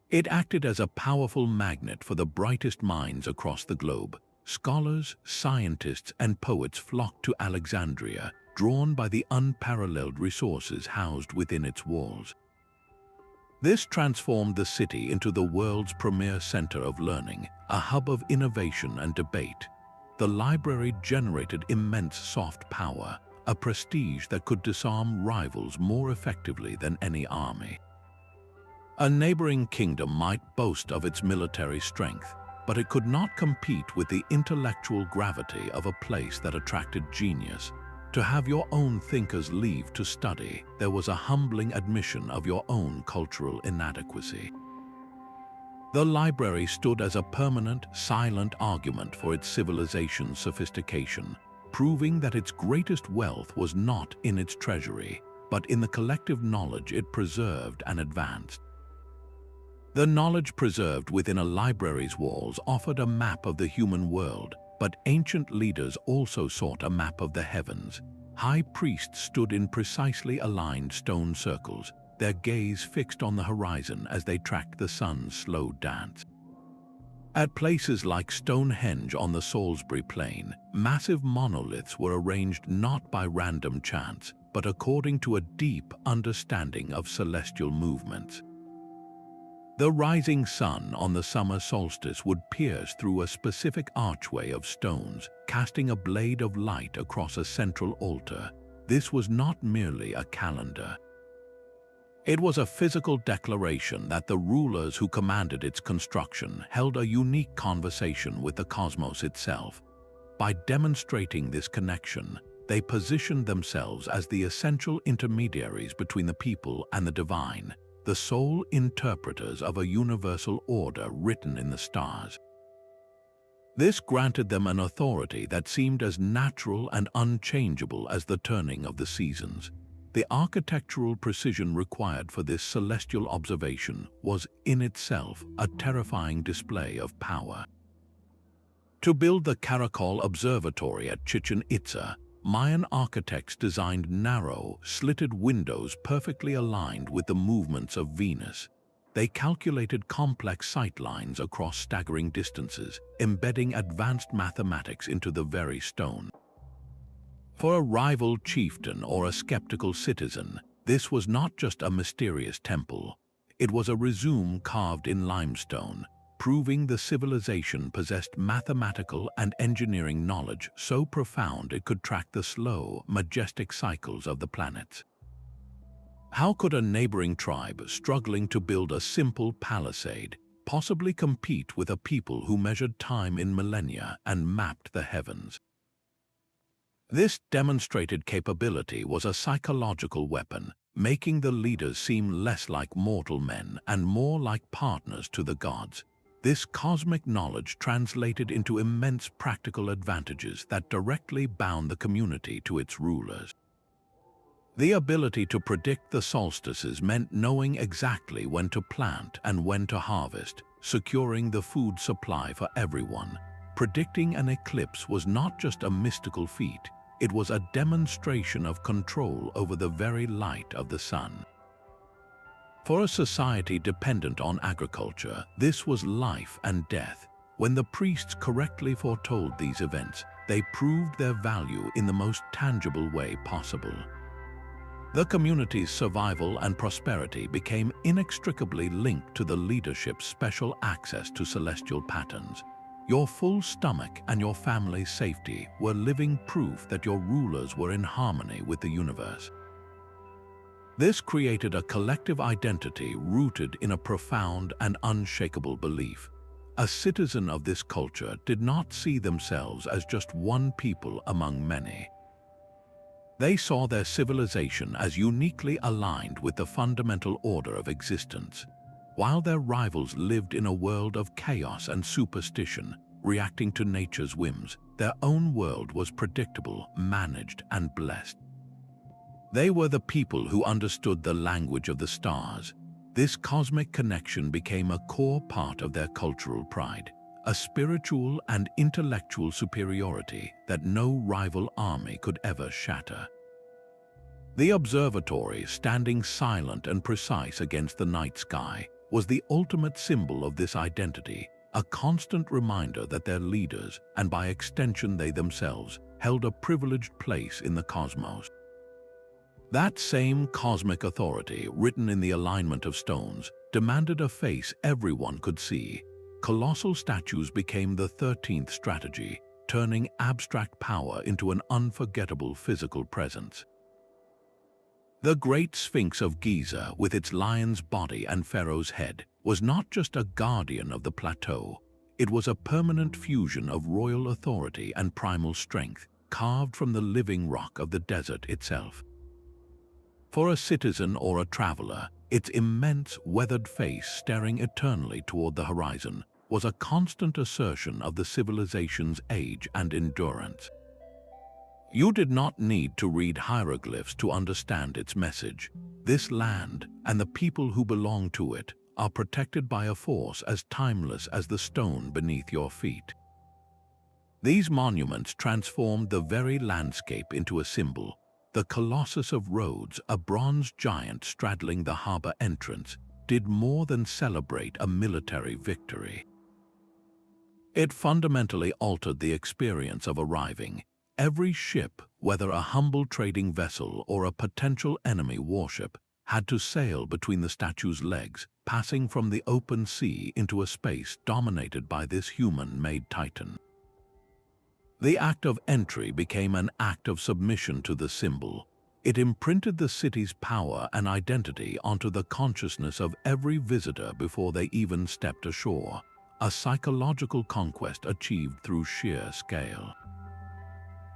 It acted as a powerful magnet for the brightest minds across the globe. Scholars, scientists, and poets flocked to Alexandria, drawn by the unparalleled resources housed within its walls. This transformed the city into the world's premier center of learning, a hub of innovation and debate. The library generated immense soft power, a prestige that could disarm rivals more effectively than any army. A neighboring kingdom might boast of its military strength, but it could not compete with the intellectual gravity of a place that attracted genius. To have your own thinkers leave to study, there was a humbling admission of your own cultural inadequacy. The library stood as a permanent, silent argument for its civilization's sophistication, proving that its greatest wealth was not in its treasury, but in the collective knowledge it preserved and advanced. The knowledge preserved within a library's walls offered a map of the human world, but ancient leaders also sought a map of the heavens. High priests stood in precisely aligned stone circles, their gaze fixed on the horizon as they tracked the sun's slow dance. At places like Stonehenge on the Salisbury Plain, massive monoliths were arranged not by random chance, but according to a deep understanding of celestial movements. The rising sun on the summer solstice would pierce through a specific archway of stones, casting a blade of light across a central altar. This was not merely a calendar. It was a physical declaration that the rulers who commanded its construction held a unique conversation with the cosmos itself. By demonstrating this connection, they positioned themselves as the essential intermediaries between the people and the divine, the sole interpreters of a universal order written in the stars. This granted them an authority that seemed as natural and unchangeable as the turning of the seasons. The architectural precision required for this celestial observation was in itself a terrifying display of power. To build the Caracal Observatory at Chichen Itza, Mayan architects designed narrow, slitted windows perfectly aligned with the movements of Venus. They calculated complex sightlines across staggering distances, embedding advanced mathematics into the very stone. For a rival chieftain or a skeptical citizen, this was not just a mysterious temple. It was a rhizome carved in limestone, proving the civilization possessed mathematical and engineering knowledge so profound it could track the slow, majestic cycles of the planets. How could a neighboring tribe struggling to build a simple palisade possibly compete with a people who measured time in millennia and mapped the heavens? This demonstrated capability was a psychological weapon, making the leaders seem less like mortal men and more like partners to the gods. This cosmic knowledge translated into immense practical advantages that directly bound the community to its rulers. The ability to predict the solstices meant knowing exactly when to plant and when to harvest, securing the food supply for everyone. Predicting an eclipse was not just a mystical feat, it was a demonstration of control over the very light of the sun. For a society dependent on agriculture, this was life and death. When the priests correctly foretold these events, they proved their value in the most tangible way possible. The community's survival and prosperity became inextricably linked to the leadership's special access to celestial patterns. Your full stomach and your family's safety were living proof that your rulers were in harmony with the universe. This created a collective identity rooted in a profound and unshakable belief. A citizen of this culture did not see themselves as just one people among many. They saw their civilization as uniquely aligned with the fundamental order of existence. While their rivals lived in a world of chaos and superstition, reacting to nature's whims, their own world was predictable, managed, and blessed. They were the people who understood the language of the stars. This cosmic connection became a core part of their cultural pride, a spiritual and intellectual superiority that no rival army could ever shatter. The observatory, standing silent and precise against the night sky, was the ultimate symbol of this identity, a constant reminder that their leaders, and by extension they themselves, held a privileged place in the cosmos. That same cosmic authority, written in the alignment of stones, demanded a face everyone could see. Colossal statues became the 13th strategy, turning abstract power into an unforgettable physical presence. The Great Sphinx of Giza, with its lion's body and pharaoh's head, was not just a guardian of the plateau. It was a permanent fusion of royal authority and primal strength, carved from the living rock of the desert itself. For a citizen or a traveler, its immense, weathered face staring eternally toward the horizon was a constant assertion of the civilization's age and endurance. You did not need to read hieroglyphs to understand its message. This land and the people who belong to it are protected by a force as timeless as the stone beneath your feet. These monuments transformed the very landscape into a symbol. The Colossus of Rhodes, a bronze giant straddling the harbor entrance, did more than celebrate a military victory. It fundamentally altered the experience of arriving. Every ship, whether a humble trading vessel or a potential enemy warship, had to sail between the statue's legs, passing from the open sea into a space dominated by this human-made titan. The act of entry became an act of submission to the symbol. It imprinted the city's power and identity onto the consciousness of every visitor before they even stepped ashore, a psychological conquest achieved through sheer scale.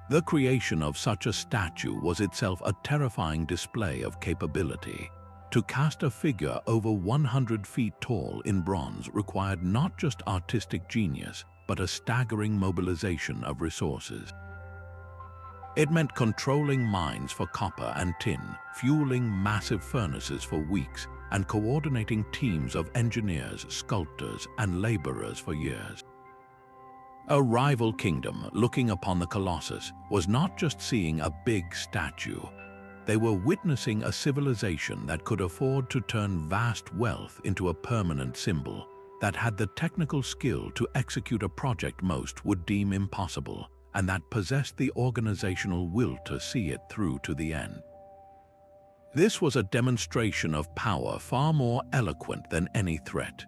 The creation of such a statue was itself a terrifying display of capability. To cast a figure over 100 feet tall in bronze required not just artistic genius, but a staggering mobilization of resources. It meant controlling mines for copper and tin, fueling massive furnaces for weeks, and coordinating teams of engineers, sculptors, and laborers for years. A rival kingdom looking upon the Colossus was not just seeing a big statue. They were witnessing a civilization that could afford to turn vast wealth into a permanent symbol, that had the technical skill to execute a project most would deem impossible, and that possessed the organizational will to see it through to the end. This was a demonstration of power far more eloquent than any threat.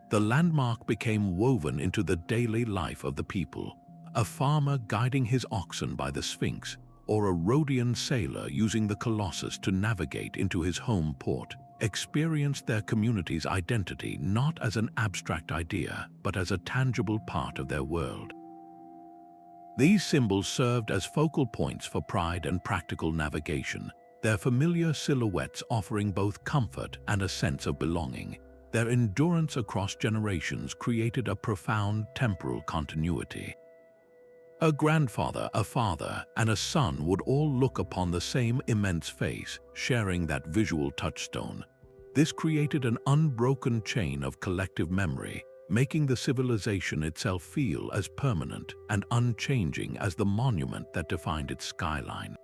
The landmark became woven into the daily life of the people, a farmer guiding his oxen by the Sphinx, or a Rhodian sailor using the Colossus to navigate into his home port, experienced their community's identity not as an abstract idea, but as a tangible part of their world. These symbols served as focal points for pride and practical navigation, their familiar silhouettes offering both comfort and a sense of belonging. Their endurance across generations created a profound temporal continuity. A grandfather, a father, and a son would all look upon the same immense face, sharing that visual touchstone. This created an unbroken chain of collective memory, making the civilization itself feel as permanent and unchanging as the monument that defined its skyline.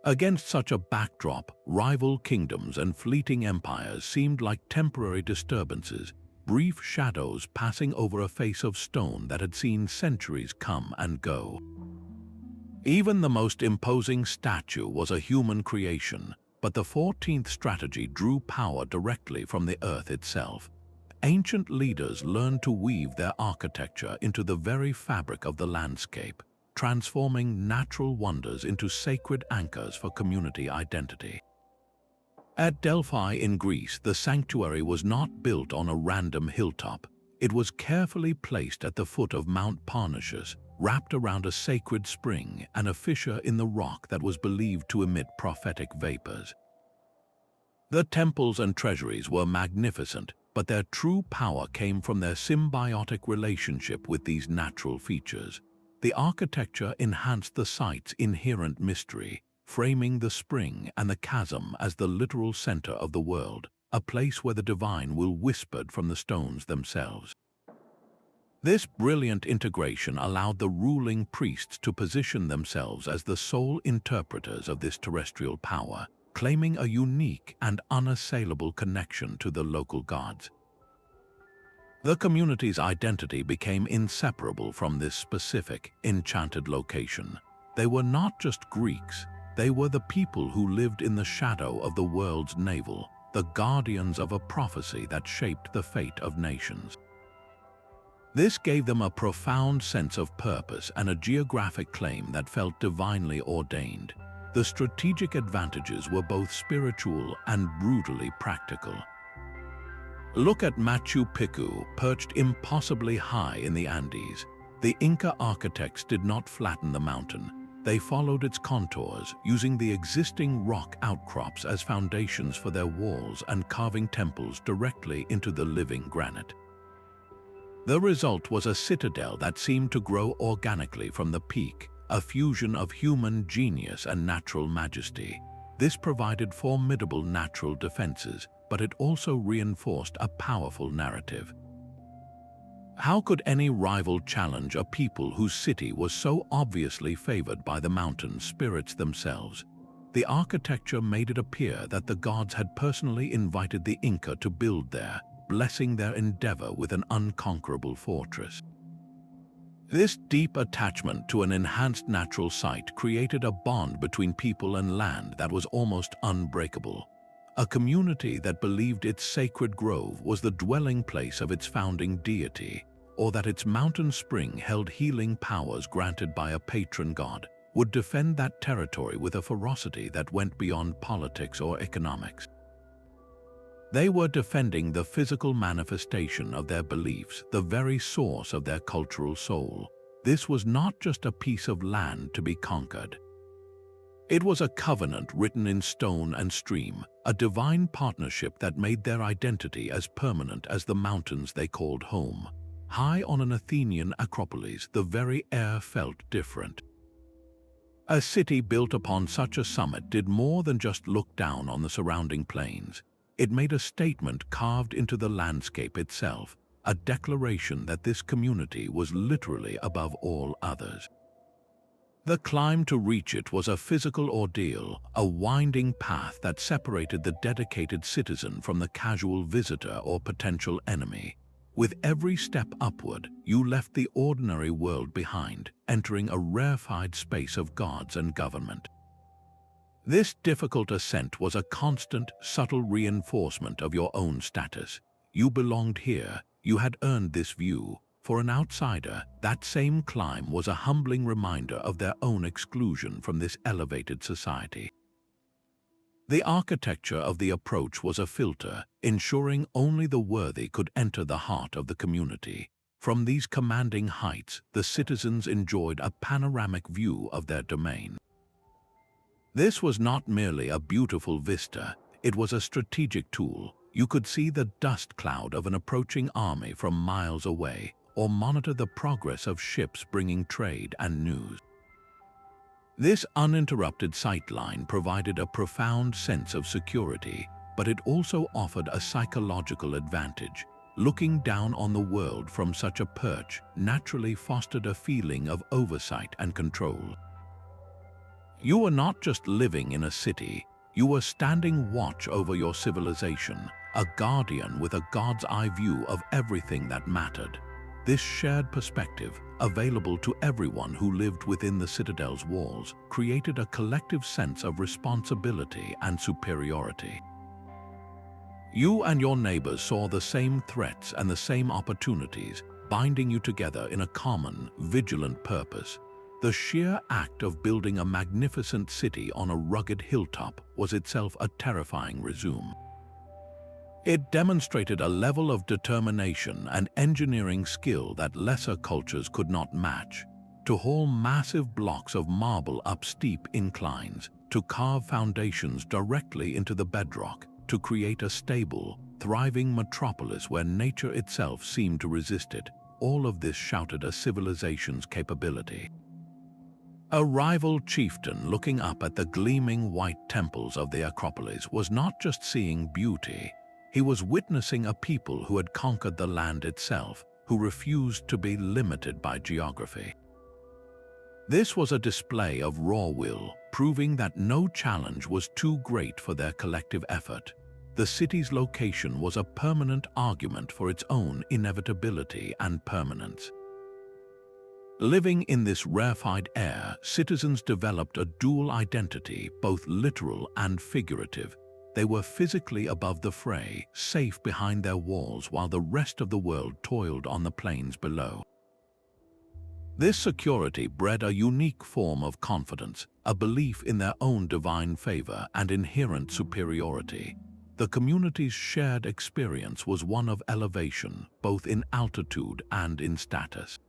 Against such a backdrop, rival kingdoms and fleeting empires seemed like temporary disturbances, brief shadows passing over a face of stone that had seen centuries come and go. Even the most imposing statue was a human creation, but the 14th strategy drew power directly from the earth itself. Ancient leaders learned to weave their architecture into the very fabric of the landscape, transforming natural wonders into sacred anchors for community identity. At Delphi in Greece, the sanctuary was not built on a random hilltop. It was carefully placed at the foot of Mount Parnassus, wrapped around a sacred spring and a fissure in the rock that was believed to emit prophetic vapors. The temples and treasuries were magnificent, but their true power came from their symbiotic relationship with these natural features. The architecture enhanced the site's inherent mystery, framing the spring and the chasm as the literal center of the world, a place where the divine will whispered from the stones themselves. This brilliant integration allowed the ruling priests to position themselves as the sole interpreters of this terrestrial power, claiming a unique and unassailable connection to the local gods. The community's identity became inseparable from this specific, enchanted location. They were not just Greeks, They were the people who lived in the shadow of the world's navel, the guardians of a prophecy that shaped the fate of nations. This gave them a profound sense of purpose and a geographic claim that felt divinely ordained. The strategic advantages were both spiritual and brutally practical. Look at Machu Picchu, perched impossibly high in the Andes. The Inca architects did not flatten the mountain. They followed its contours, using the existing rock outcrops as foundations for their walls and carving temples directly into the living granite. The result was a citadel that seemed to grow organically from the peak, a fusion of human genius and natural majesty. This provided formidable natural defenses, but it also reinforced a powerful narrative. How could any rival challenge a people whose city was so obviously favored by the mountain spirits themselves? The architecture made it appear that the gods had personally invited the Inca to build there, blessing their endeavor with an unconquerable fortress. This deep attachment to an enhanced natural site created a bond between people and land that was almost unbreakable. A community that believed its sacred grove was the dwelling place of its founding deity, or that its mountain spring held healing powers granted by a patron god, would defend that territory with a ferocity that went beyond politics or economics. They were defending the physical manifestation of their beliefs, the very source of their cultural soul. This was not just a piece of land to be conquered. It was a covenant written in stone and stream, a divine partnership that made their identity as permanent as the mountains they called home. High on an Athenian acropolis, the very air felt different. A city built upon such a summit did more than just look down on the surrounding plains. It made a statement carved into the landscape itself, a declaration that this community was literally above all others. The climb to reach it was a physical ordeal, a winding path that separated the dedicated citizen from the casual visitor or potential enemy. With every step upward, you left the ordinary world behind, entering a rarefied space of gods and government. This difficult ascent was a constant, subtle reinforcement of your own status. You belonged here, you had earned this view. For an outsider, that same climb was a humbling reminder of their own exclusion from this elevated society. The architecture of the approach was a filter, ensuring only the worthy could enter the heart of the community. From these commanding heights, the citizens enjoyed a panoramic view of their domain. This was not merely a beautiful vista, it was a strategic tool. You could see the dust cloud of an approaching army from miles away, or monitor the progress of ships bringing trade and news. This uninterrupted sightline provided a profound sense of security, but it also offered a psychological advantage. Looking down on the world from such a perch naturally fostered a feeling of oversight and control. You were not just living in a city, you were standing watch over your civilization, a guardian with a god's eye view of everything that mattered. This shared perspective, available to everyone who lived within the citadel's walls, created a collective sense of responsibility and superiority. You and your neighbors saw the same threats and the same opportunities, binding you together in a common, vigilant purpose. The sheer act of building a magnificent city on a rugged hilltop was itself a terrifying resume. It demonstrated a level of determination and engineering skill that lesser cultures could not match. To haul massive blocks of marble up steep inclines, to carve foundations directly into the bedrock, to create a stable, thriving metropolis where nature itself seemed to resist it, all of this shouted a civilization's capability. A rival chieftain looking up at the gleaming white temples of the Acropolis was not just seeing beauty, he was witnessing a people who had conquered the land itself, who refused to be limited by geography. This was a display of raw will, proving that no challenge was too great for their collective effort. The city's location was a permanent argument for its own inevitability and permanence. Living in this rarefied air, citizens developed a dual identity, both literal and figurative. They were physically above the fray, safe behind their walls while the rest of the world toiled on the plains below. This security bred a unique form of confidence, a belief in their own divine favor and inherent superiority. The community's shared experience was one of elevation, both in altitude and in status.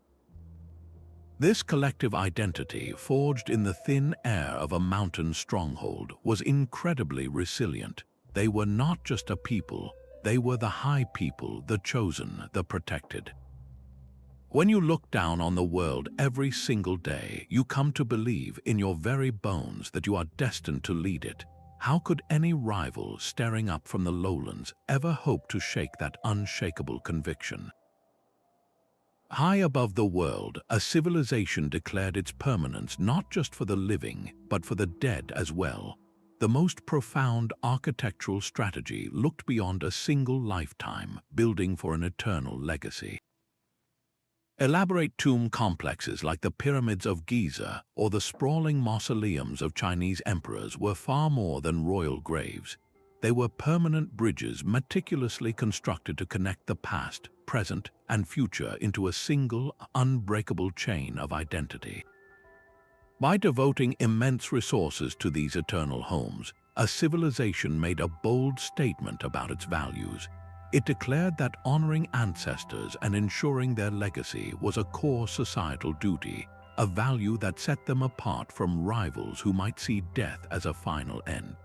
This collective identity, forged in the thin air of a mountain stronghold, was incredibly resilient. They were not just a people, they were the high people, the chosen, the protected. When you look down on the world every single day, you come to believe in your very bones that you are destined to lead it. How could any rival staring up from the lowlands ever hope to shake that unshakable conviction? High above the world, a civilization declared its permanence not just for the living, but for the dead as well. The most profound architectural strategy looked beyond a single lifetime, building for an eternal legacy. Elaborate tomb complexes like the pyramids of Giza or the sprawling mausoleums of Chinese emperors were far more than royal graves. They were permanent bridges meticulously constructed to connect the past, present, and future into a single, unbreakable chain of identity. By devoting immense resources to these eternal homes, a civilization made a bold statement about its values. It declared that honoring ancestors and ensuring their legacy was a core societal duty, a value that set them apart from rivals who might see death as a final end.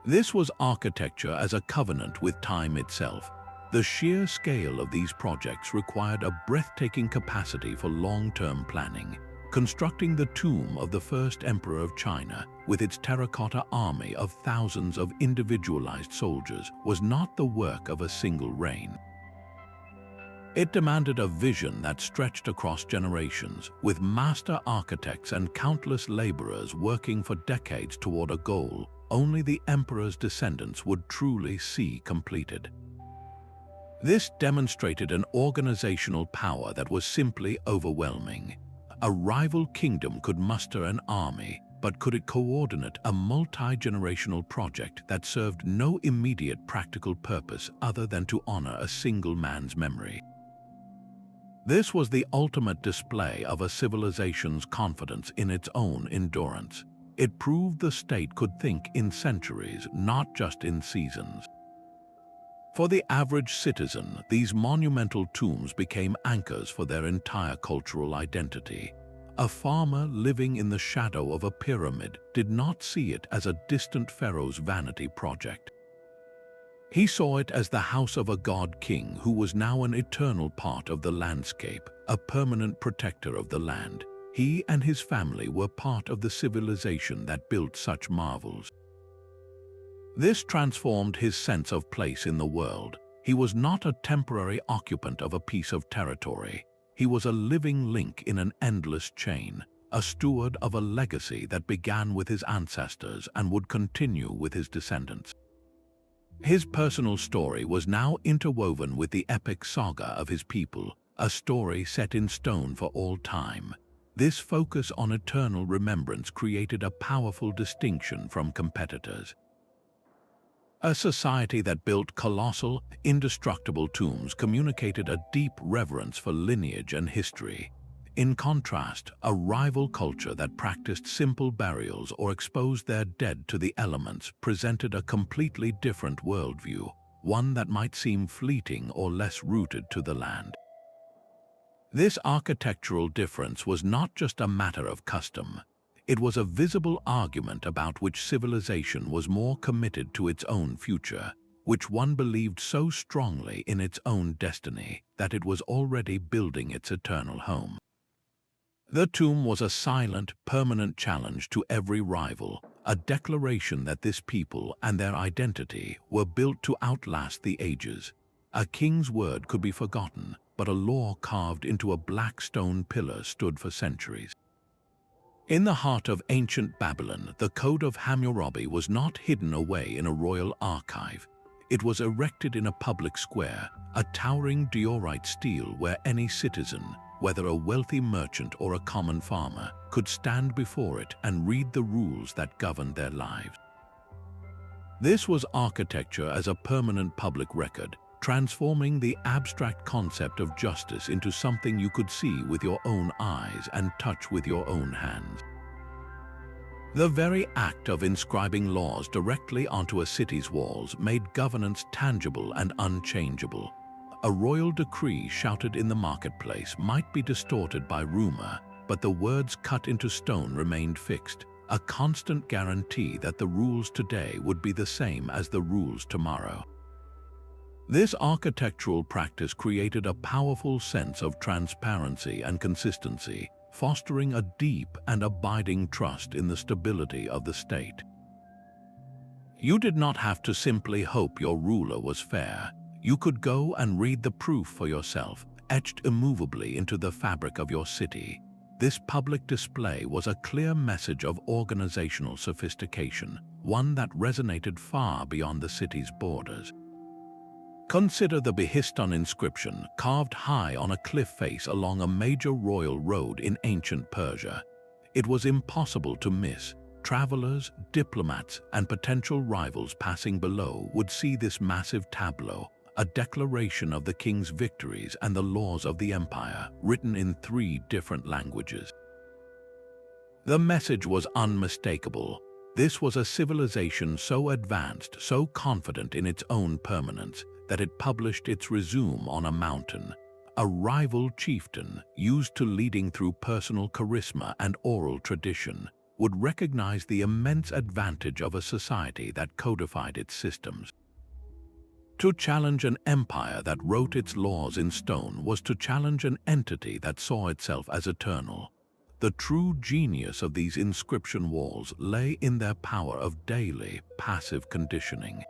This was architecture as a covenant with time itself. The sheer scale of these projects required a breathtaking capacity for long-term planning. Constructing the tomb of the first emperor of China with its terracotta army of thousands of individualized soldiers was not the work of a single reign. It demanded a vision that stretched across generations, with master architects and countless laborers working for decades toward a goal only the emperor's descendants would truly see completed. This demonstrated an organizational power that was simply overwhelming. A rival kingdom could muster an army, but could it coordinate a multi-generational project that served no immediate practical purpose other than to honor a single man's memory? This was the ultimate display of a civilization's confidence in its own endurance. It proved the state could think in centuries, not just in seasons. For the average citizen, these monumental tombs became anchors for their entire cultural identity. A farmer living in the shadow of a pyramid did not see it as a distant pharaoh's vanity project. He saw it as the house of a god-king who was now an eternal part of the landscape, a permanent protector of the land. He and his family were part of the civilization that built such marvels. This transformed his sense of place in the world. He was not a temporary occupant of a piece of territory. He was a living link in an endless chain, a steward of a legacy that began with his ancestors and would continue with his descendants. His personal story was now interwoven with the epic saga of his people, a story set in stone for all time. This focus on eternal remembrance created a powerful distinction from competitors. A society that built colossal, indestructible tombs communicated a deep reverence for lineage and history. In contrast, a rival culture that practiced simple burials or exposed their dead to the elements presented a completely different worldview, one that might seem fleeting or less rooted to the land. This architectural difference was not just a matter of custom. It was a visible argument about which civilization was more committed to its own future, which one believed so strongly in its own destiny that it was already building its eternal home. The tomb was a silent, permanent challenge to every rival, a declaration that this people and their identity were built to outlast the ages. A king's word could be forgotten, but a law carved into a black stone pillar stood for centuries. In the heart of ancient Babylon, the Code of Hammurabi was not hidden away in a royal archive. It was erected in a public square, a towering diorite stele where any citizen, whether a wealthy merchant or a common farmer, could stand before it and read the rules that governed their lives. This was architecture as a permanent public record, transforming the abstract concept of justice into something you could see with your own eyes and touch with your own hands. The very act of inscribing laws directly onto a city's walls made governance tangible and unchangeable. A royal decree shouted in the marketplace might be distorted by rumor, but the words cut into stone remained fixed, a constant guarantee that the rules today would be the same as the rules tomorrow. This architectural practice created a powerful sense of transparency and consistency, fostering a deep and abiding trust in the stability of the state. You did not have to simply hope your ruler was fair. You could go and read the proof for yourself, etched immovably into the fabric of your city. This public display was a clear message of organizational sophistication, one that resonated far beyond the city's borders. Consider the Behistun inscription carved high on a cliff face along a major royal road in ancient Persia. It was impossible to miss. Travelers, diplomats, and potential rivals passing below would see this massive tableau, a declaration of the king's victories and the laws of the empire, written in 3 different languages. The message was unmistakable. This was a civilization so advanced, so confident in its own permanence, that it published its resume on a mountain. A rival chieftain, used to leading through personal charisma and oral tradition, would recognize the immense advantage of a society that codified its systems. To challenge an empire that wrote its laws in stone was to challenge an entity that saw itself as eternal. The true genius of these inscription walls lay in their power of daily, passive conditioning.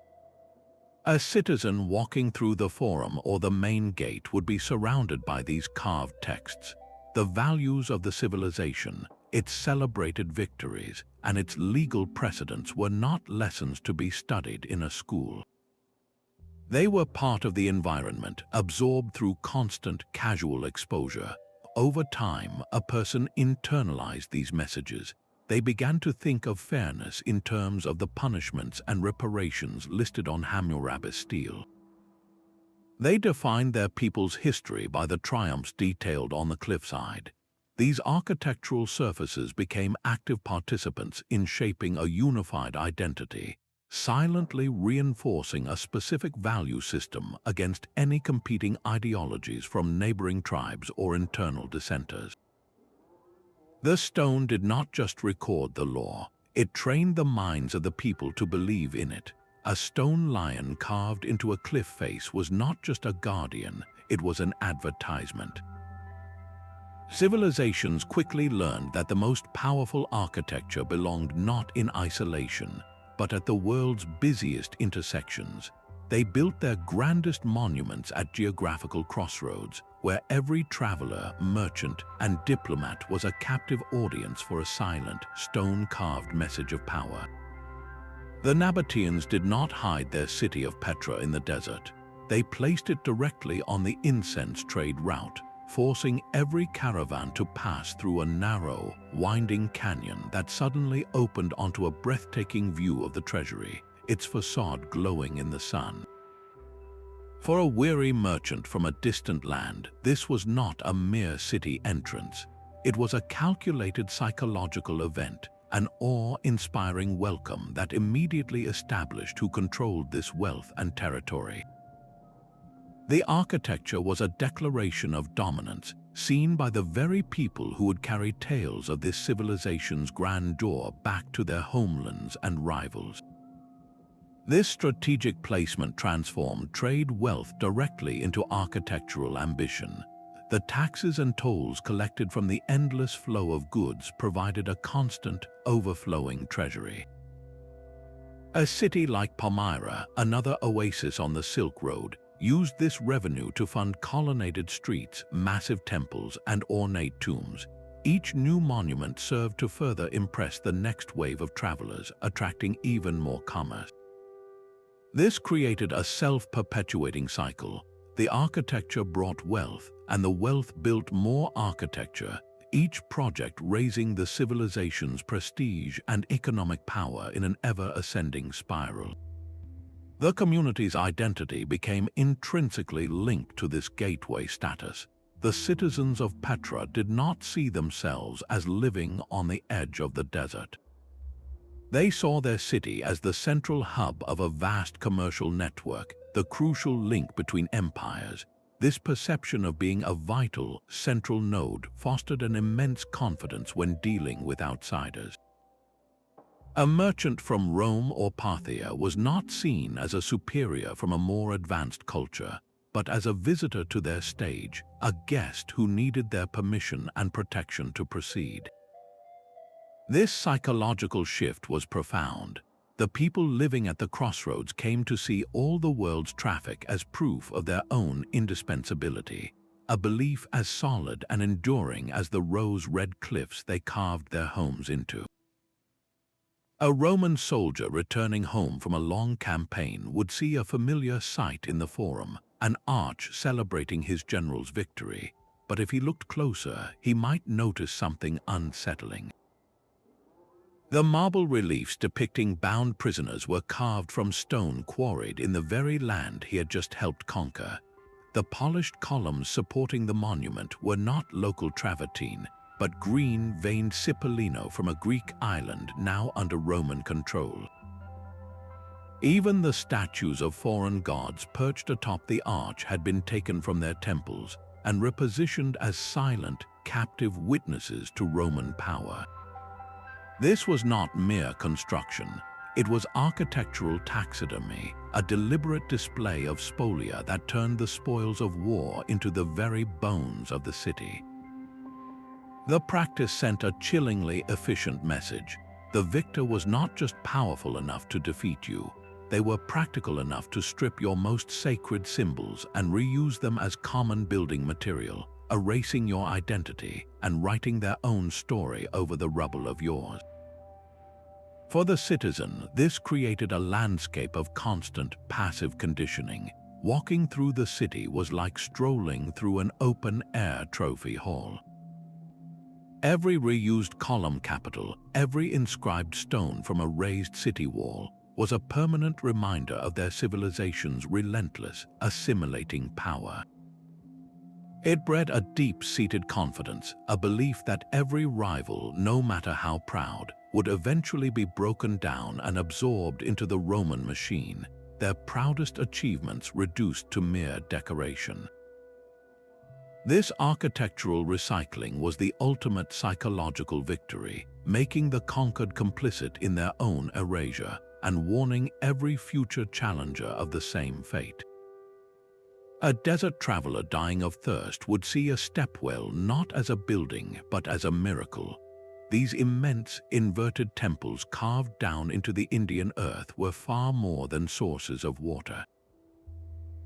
A citizen walking through the forum or the main gate would be surrounded by these carved texts. The values of the civilization, its celebrated victories, and its legal precedents were not lessons to be studied in a school. They were part of the environment, absorbed through constant, casual exposure. Over time, a person internalized these messages. They began to think of fairness in terms of the punishments and reparations listed on Hammurabi stele. They defined their people's history by the triumphs detailed on the cliffside. These architectural surfaces became active participants in shaping a unified identity, silently reinforcing a specific value system against any competing ideologies from neighboring tribes or internal dissenters. The stone did not just record the law, it trained the minds of the people to believe in it. A stone lion carved into a cliff face was not just a guardian, it was an advertisement. Civilizations quickly learned that the most powerful architecture belonged not in isolation, but at the world's busiest intersections. They built their grandest monuments at geographical crossroads, where every traveler, merchant, and diplomat was a captive audience for a silent, stone-carved message of power. The Nabateans did not hide their city of Petra in the desert. They placed it directly on the incense trade route, forcing every caravan to pass through a narrow, winding canyon that suddenly opened onto a breathtaking view of the treasury, its facade glowing in the sun. For a weary merchant from a distant land, this was not a mere city entrance. It was a calculated psychological event, an awe-inspiring welcome that immediately established who controlled this wealth and territory. The architecture was a declaration of dominance, seen by the very people who would carry tales of this civilization's grandeur back to their homelands and rivals. This strategic placement transformed trade wealth directly into architectural ambition. The taxes and tolls collected from the endless flow of goods provided a constant, overflowing treasury. A city like Palmyra, another oasis on the Silk Road, used this revenue to fund colonnaded streets, massive temples, and ornate tombs. Each new monument served to further impress the next wave of travelers, attracting even more commerce. This created a self-perpetuating cycle. The architecture brought wealth, and the wealth built more architecture, each project raising the civilization's prestige and economic power in an ever-ascending spiral. The community's identity became intrinsically linked to this gateway status. The citizens of Petra did not see themselves as living on the edge of the desert. They saw their city as the central hub of a vast commercial network, the crucial link between empires. This perception of being a vital, central node fostered an immense confidence when dealing with outsiders. A merchant from Rome or Parthia was not seen as a superior from a more advanced culture, but as a visitor to their stage, a guest who needed their permission and protection to proceed. This psychological shift was profound. The people living at the crossroads came to see all the world's traffic as proof of their own indispensability, a belief as solid and enduring as the rose-red cliffs they carved their homes into. A Roman soldier returning home from a long campaign would see a familiar sight in the Forum, an arch celebrating his general's victory, but if he looked closer, he might notice something unsettling. The marble reliefs depicting bound prisoners were carved from stone quarried in the very land he had just helped conquer. The polished columns supporting the monument were not local travertine, but green-veined cipollino from a Greek island now under Roman control. Even the statues of foreign gods perched atop the arch had been taken from their temples and repositioned as silent, captive witnesses to Roman power. This was not mere construction. It was architectural taxidermy, a deliberate display of spolia that turned the spoils of war into the very bones of the city. The practice sent a chillingly efficient message. The victor was not just powerful enough to defeat you, they were practical enough to strip your most sacred symbols and reuse them as common building material, erasing your identity and writing their own story over the rubble of yours. For the citizen, this created a landscape of constant, passive conditioning. Walking through the city was like strolling through an open-air trophy hall. Every reused column capital, every inscribed stone from a raised city wall, was a permanent reminder of their civilization's relentless, assimilating power. It bred a deep-seated confidence, a belief that every rival, no matter how proud, would eventually be broken down and absorbed into the Roman machine, their proudest achievements reduced to mere decoration. This architectural recycling was the ultimate psychological victory, making the conquered complicit in their own erasure and warning every future challenger of the same fate. A desert traveler dying of thirst would see a stepwell not as a building but as a miracle. These immense, inverted temples carved down into the Indian earth were far more than sources of water.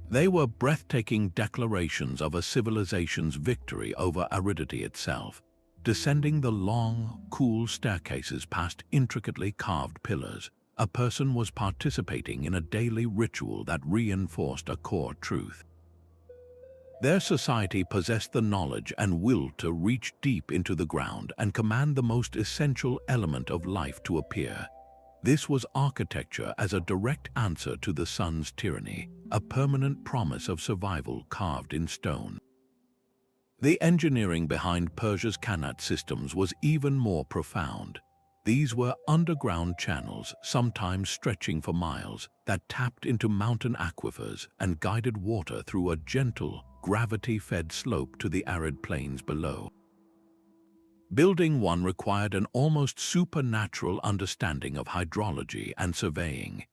They were breathtaking declarations of a civilization's victory over aridity itself, descending the long, cool staircases past intricately carved pillars. A person was participating in a daily ritual that reinforced a core truth. Their society possessed the knowledge and will to reach deep into the ground and command the most essential element of life to appear. This was architecture as a direct answer to the sun's tyranny, a permanent promise of survival carved in stone. The engineering behind Persia's Qanat systems was even more profound. These were underground channels, sometimes stretching for miles, that tapped into mountain aquifers and guided water through a gentle, gravity-fed slope to the arid plains below. Building one required an almost supernatural understanding of hydrology and surveying.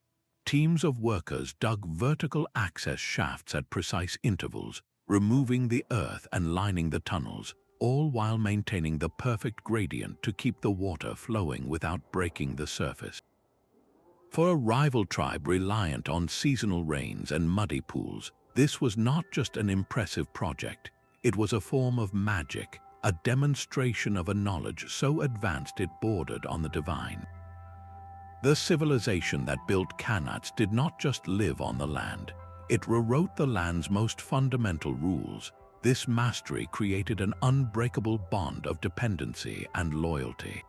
Teams of workers dug vertical access shafts at precise intervals, removing the earth and lining the tunnels, all while maintaining the perfect gradient to keep the water flowing without breaking the surface. For a rival tribe reliant on seasonal rains and muddy pools, this was not just an impressive project, it was a form of magic, a demonstration of a knowledge so advanced it bordered on the divine. The civilization that built Qanats did not just live on the land, It rewrote the land's most fundamental rules. This mastery created an unbreakable bond of dependency and loyalty.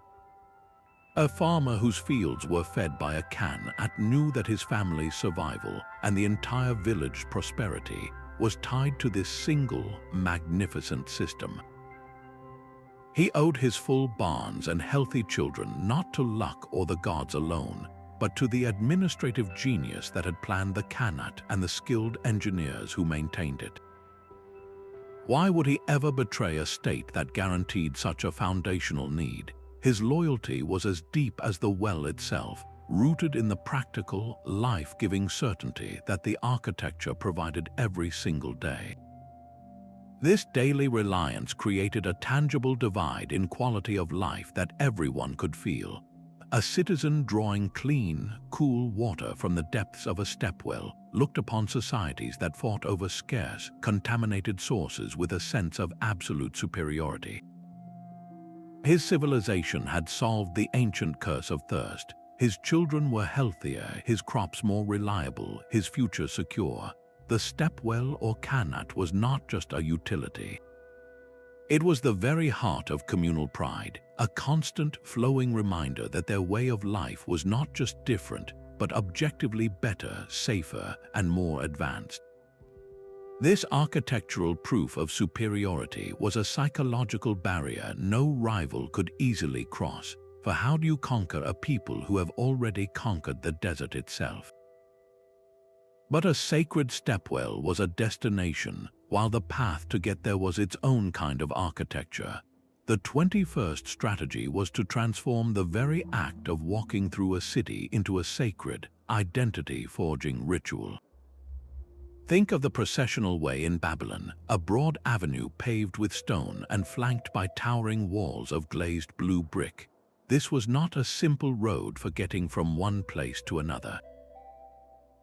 A farmer whose fields were fed by a Khanate knew that his family's survival and the entire village's prosperity was tied to this single, magnificent system. He owed his full barns and healthy children not to luck or the gods alone, but to the administrative genius that had planned the Khanate and the skilled engineers who maintained it. Why would he ever betray a state that guaranteed such a foundational need? His loyalty was as deep as the well itself, rooted in the practical, life-giving certainty that the architecture provided every single day. This daily reliance created a tangible divide in quality of life that everyone could feel. A citizen drawing clean, cool water from the depths of a stepwell looked upon societies that fought over scarce, contaminated sources with a sense of absolute superiority. His civilization had solved the ancient curse of thirst. His children were healthier, his crops more reliable, his future secure. The stepwell or Khanate was not just a utility. It was the very heart of communal pride, a constant, flowing reminder that their way of life was not just different, but objectively better, safer, and more advanced. This architectural proof of superiority was a psychological barrier no rival could easily cross, for how do you conquer a people who have already conquered the desert itself? But a sacred stepwell was a destination, while the path to get there was its own kind of architecture. The 21st strategy was to transform the very act of walking through a city into a sacred, identity-forging ritual. Think of the processional way in Babylon, a broad avenue paved with stone and flanked by towering walls of glazed blue brick. This was not a simple road for getting from one place to another.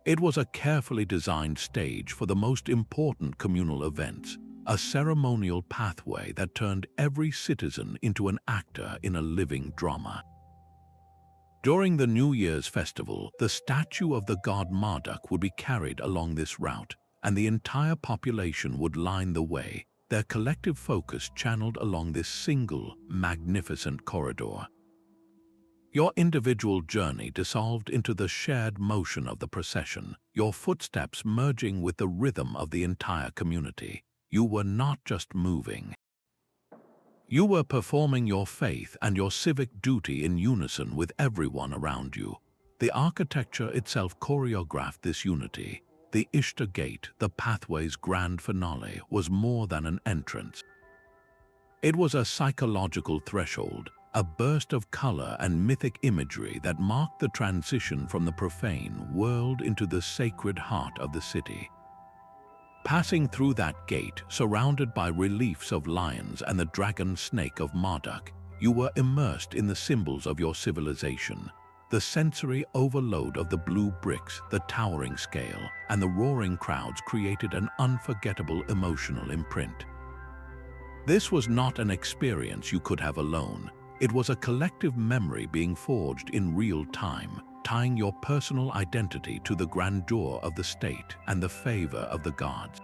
It was a carefully designed stage for the most important communal events, a ceremonial pathway that turned every citizen into an actor in a living drama. During the New Year's festival, the statue of the god Marduk would be carried along this route, and the entire population would line the way, their collective focus channeled along this single, magnificent corridor. Your individual journey dissolved into the shared motion of the procession, your footsteps merging with the rhythm of the entire community. You were not just moving. You were performing your faith and your civic duty in unison with everyone around you. The architecture itself choreographed this unity. The Ishtar Gate, the pathway's grand finale, was more than an entrance. It was a psychological threshold, a burst of color and mythic imagery that marked the transition from the profane world into the sacred heart of the city. Passing through that gate, surrounded by reliefs of lions and the dragon snake of Marduk, you were immersed in the symbols of your civilization. The sensory overload of the blue bricks, the towering scale, and the roaring crowds created an unforgettable emotional imprint. This was not an experience you could have alone. It was a collective memory being forged in real time, tying your personal identity to the grandeur of the state and the favor of the gods.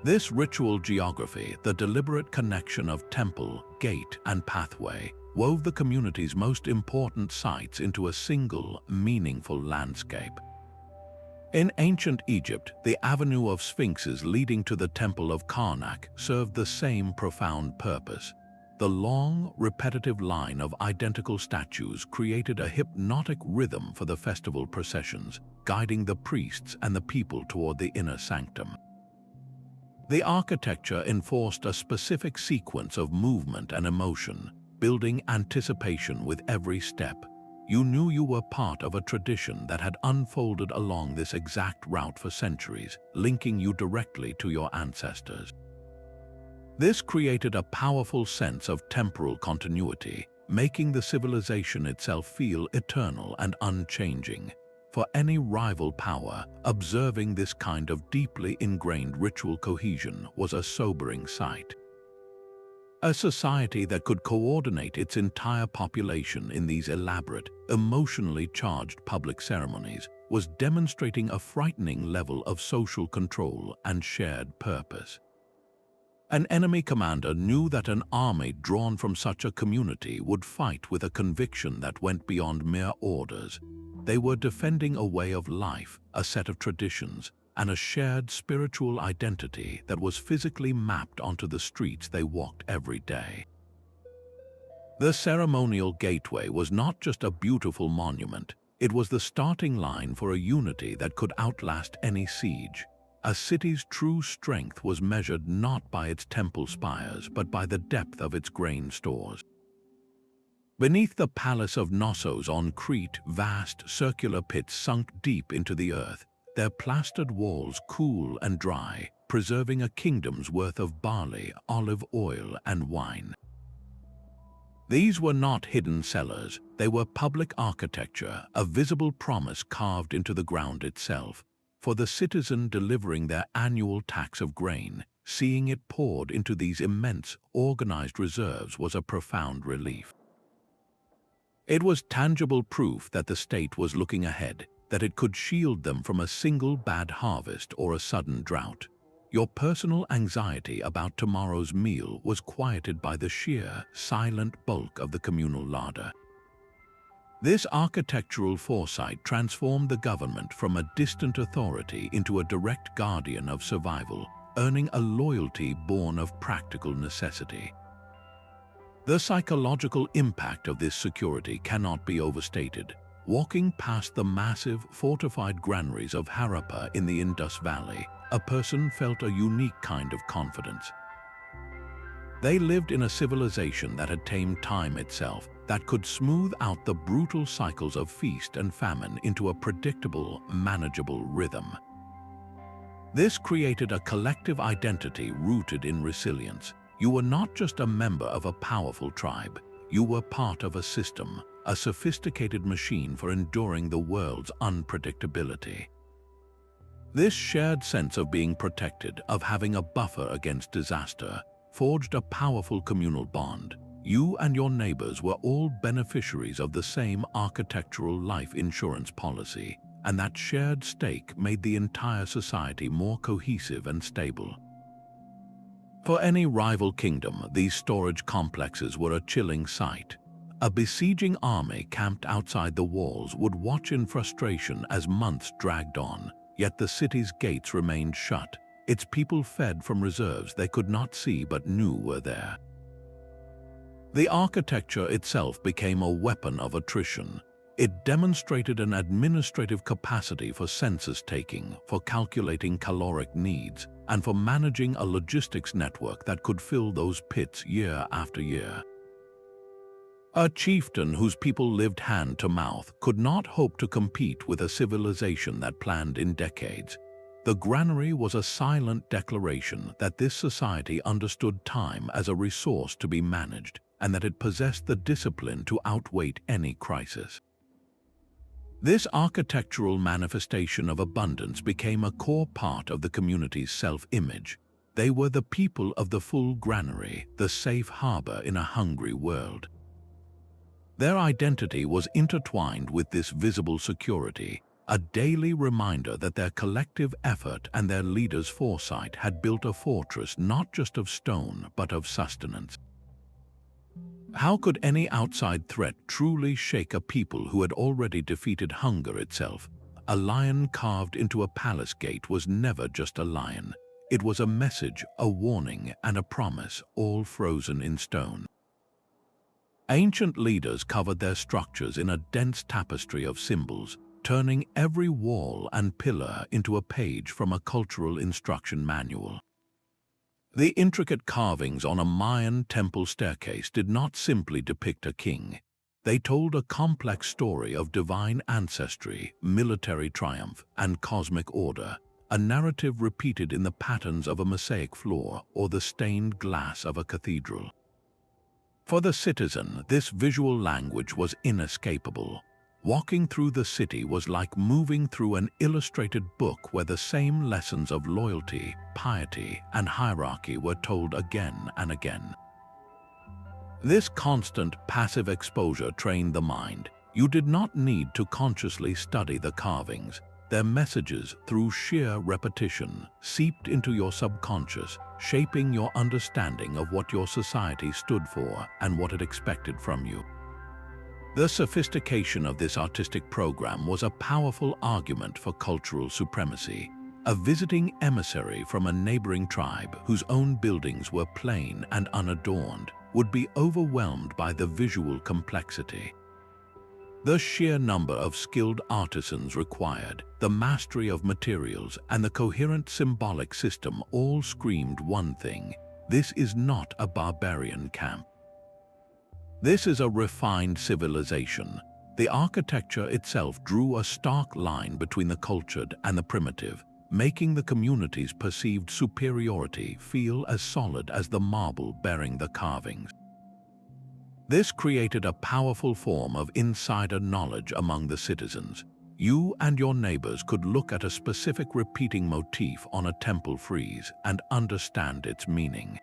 This ritual geography, the deliberate connection of temple, gate, and pathway, wove the community's most important sites into a single, meaningful landscape. In ancient Egypt, the avenue of sphinxes leading to the temple of Karnak served the same profound purpose. The long, repetitive line of identical statues created a hypnotic rhythm for the festival processions, guiding the priests and the people toward the inner sanctum. The architecture enforced a specific sequence of movement and emotion, building anticipation with every step. You knew you were part of a tradition that had unfolded along this exact route for centuries, linking you directly to your ancestors. This created a powerful sense of temporal continuity, making the civilization itself feel eternal and unchanging. For any rival power, observing this kind of deeply ingrained ritual cohesion was a sobering sight. A society that could coordinate its entire population in these elaborate, emotionally charged public ceremonies was demonstrating a frightening level of social control and shared purpose. An enemy commander knew that an army drawn from such a community would fight with a conviction that went beyond mere orders. They were defending a way of life, a set of traditions, and a shared spiritual identity that was physically mapped onto the streets they walked every day. The ceremonial gateway was not just a beautiful monument, it was the starting line for a unity that could outlast any siege. A city's true strength was measured not by its temple spires, but by the depth of its grain stores. Beneath the palace of Knossos on Crete, vast circular pits sunk deep into the earth, their plastered walls cool and dry, preserving a kingdom's worth of barley, olive oil, and wine. These were not hidden cellars, they were public architecture, a visible promise carved into the ground itself. For the citizen delivering their annual tax of grain, seeing it poured into these immense, organized reserves was a profound relief. It was tangible proof that the state was looking ahead, that it could shield them from a single bad harvest or a sudden drought. Your personal anxiety about tomorrow's meal was quieted by the sheer, silent bulk of the communal larder. This architectural foresight transformed the government from a distant authority into a direct guardian of survival, earning a loyalty born of practical necessity. The psychological impact of this security cannot be overstated. Walking past the massive, fortified granaries of Harappa in the Indus Valley, a person felt a unique kind of confidence. They lived in a civilization that had tamed time itself, that could smooth out the brutal cycles of feast and famine into a predictable, manageable rhythm. This created a collective identity rooted in resilience. You were not just a member of a powerful tribe, you were part of a system, a sophisticated machine for enduring the world's unpredictability. This shared sense of being protected, of having a buffer against disaster, forged a powerful communal bond. You and your neighbors were all beneficiaries of the same architectural life insurance policy, and that shared stake made the entire society more cohesive and stable. For any rival kingdom, these storage complexes were a chilling sight. A besieging army camped outside the walls would watch in frustration as months dragged on, yet the city's gates remained shut, its people fed from reserves they could not see but knew were there. The architecture itself became a weapon of attrition. It demonstrated an administrative capacity for census-taking, for calculating caloric needs, and for managing a logistics network that could fill those pits year after year. A chieftain whose people lived hand to mouth could not hope to compete with a civilization that planned in decades. The granary was a silent declaration that this society understood time as a resource to be managed, and that it possessed the discipline to outwait any crisis. This architectural manifestation of abundance became a core part of the community's self-image. They were the people of the full granary, the safe harbor in a hungry world. Their identity was intertwined with this visible security, a daily reminder that their collective effort and their leaders' foresight had built a fortress not just of stone but of sustenance. How could any outside threat truly shake a people who had already defeated hunger itself? A lion carved into a palace gate was never just a lion. It was a message, a warning, and a promise, all frozen in stone. Ancient leaders covered their structures in a dense tapestry of symbols, turning every wall and pillar into a page from a cultural instruction manual. The intricate carvings on a Mayan temple staircase did not simply depict a king. They told a complex story of divine ancestry, military triumph, and cosmic order, a narrative repeated in the patterns of a mosaic floor or the stained glass of a cathedral. For the citizen, this visual language was inescapable. Walking through the city was like moving through an illustrated book where the same lessons of loyalty, piety, and hierarchy were told again and again. This constant, passive exposure trained the mind. You did not need to consciously study the carvings. Their messages, through sheer repetition, seeped into your subconscious, shaping your understanding of what your society stood for and what it expected from you. The sophistication of this artistic program was a powerful argument for cultural supremacy. A visiting emissary from a neighboring tribe whose own buildings were plain and unadorned would be overwhelmed by the visual complexity. The sheer number of skilled artisans required, the mastery of materials, and the coherent symbolic system all screamed one thing: this is not a barbarian camp. This is a refined civilization. The architecture itself drew a stark line between the cultured and the primitive, making the community's perceived superiority feel as solid as the marble bearing the carvings. This created a powerful form of insider knowledge among the citizens. You and your neighbors could look at a specific repeating motif on a temple frieze and understand its meaning.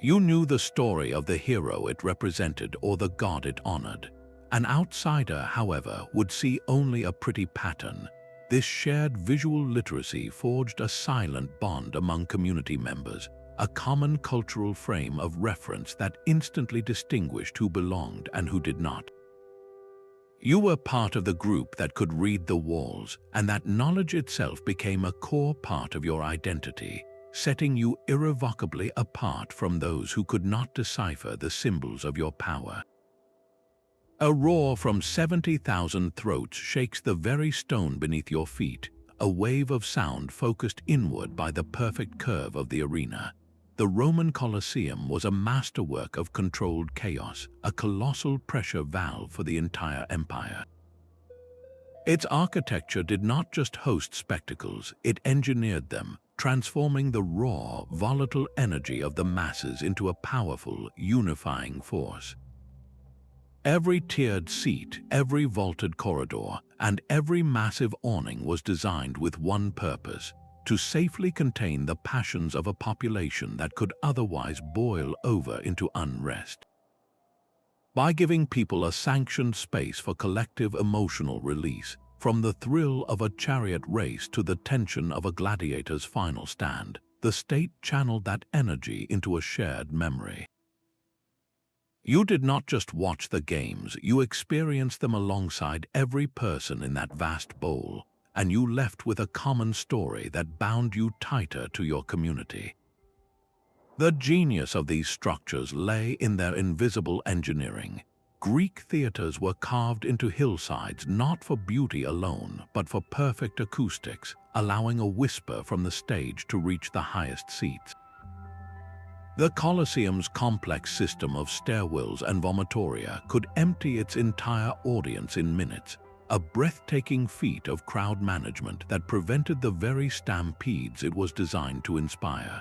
You knew the story of the hero it represented or the god it honored. An outsider, however, would see only a pretty pattern. This shared visual literacy forged a silent bond among community members, a common cultural frame of reference that instantly distinguished who belonged and who did not. You were part of the group that could read the walls, and that knowledge itself became a core part of your identity, setting you irrevocably apart from those who could not decipher the symbols of your power. A roar from 70,000 throats shakes the very stone beneath your feet, a wave of sound focused inward by the perfect curve of the arena. The Roman Colosseum was a masterwork of controlled chaos, a colossal pressure valve for the entire empire. Its architecture did not just host spectacles, it engineered them, transforming the raw, volatile energy of the masses into a powerful, unifying force. Every tiered seat, every vaulted corridor, and every massive awning was designed with one purpose: to safely contain the passions of a population that could otherwise boil over into unrest. By giving people a sanctioned space for collective emotional release, from the thrill of a chariot race to the tension of a gladiator's final stand, the state channeled that energy into a shared memory. You did not just watch the games, you experienced them alongside every person in that vast bowl, and you left with a common story that bound you tighter to your community. The genius of these structures lay in their invisible engineering. Greek theaters were carved into hillsides not for beauty alone, but for perfect acoustics, allowing a whisper from the stage to reach the highest seats. The Colosseum's complex system of stairwells and vomitoria could empty its entire audience in minutes, a breathtaking feat of crowd management that prevented the very stampedes it was designed to inspire.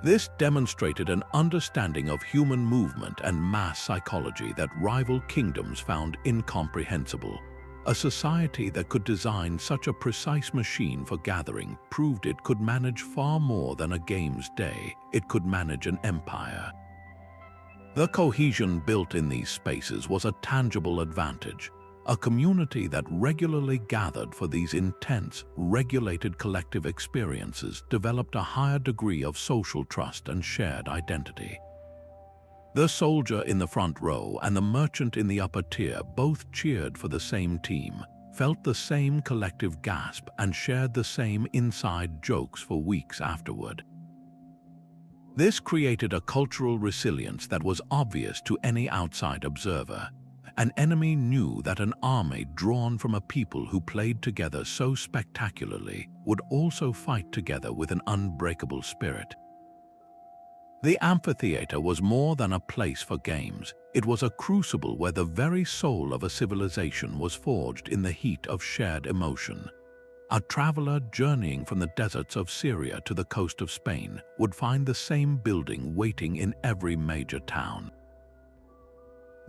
This demonstrated an understanding of human movement and mass psychology that rival kingdoms found incomprehensible. A society that could design such a precise machine for gathering proved it could manage far more than a game's day. It could manage an empire. The cohesion built in these spaces was a tangible advantage. A community that regularly gathered for these intense, regulated collective experiences developed a higher degree of social trust and shared identity. The soldier in the front row and the merchant in the upper tier both cheered for the same team, felt the same collective gasp, and shared the same inside jokes for weeks afterward. This created a cultural resilience that was obvious to any outside observer. An enemy knew that an army drawn from a people who played together so spectacularly would also fight together with an unbreakable spirit. The amphitheater was more than a place for games. It was a crucible where the very soul of a civilization was forged in the heat of shared emotion. A traveler journeying from the deserts of Syria to the coast of Spain would find the same building waiting in every major town.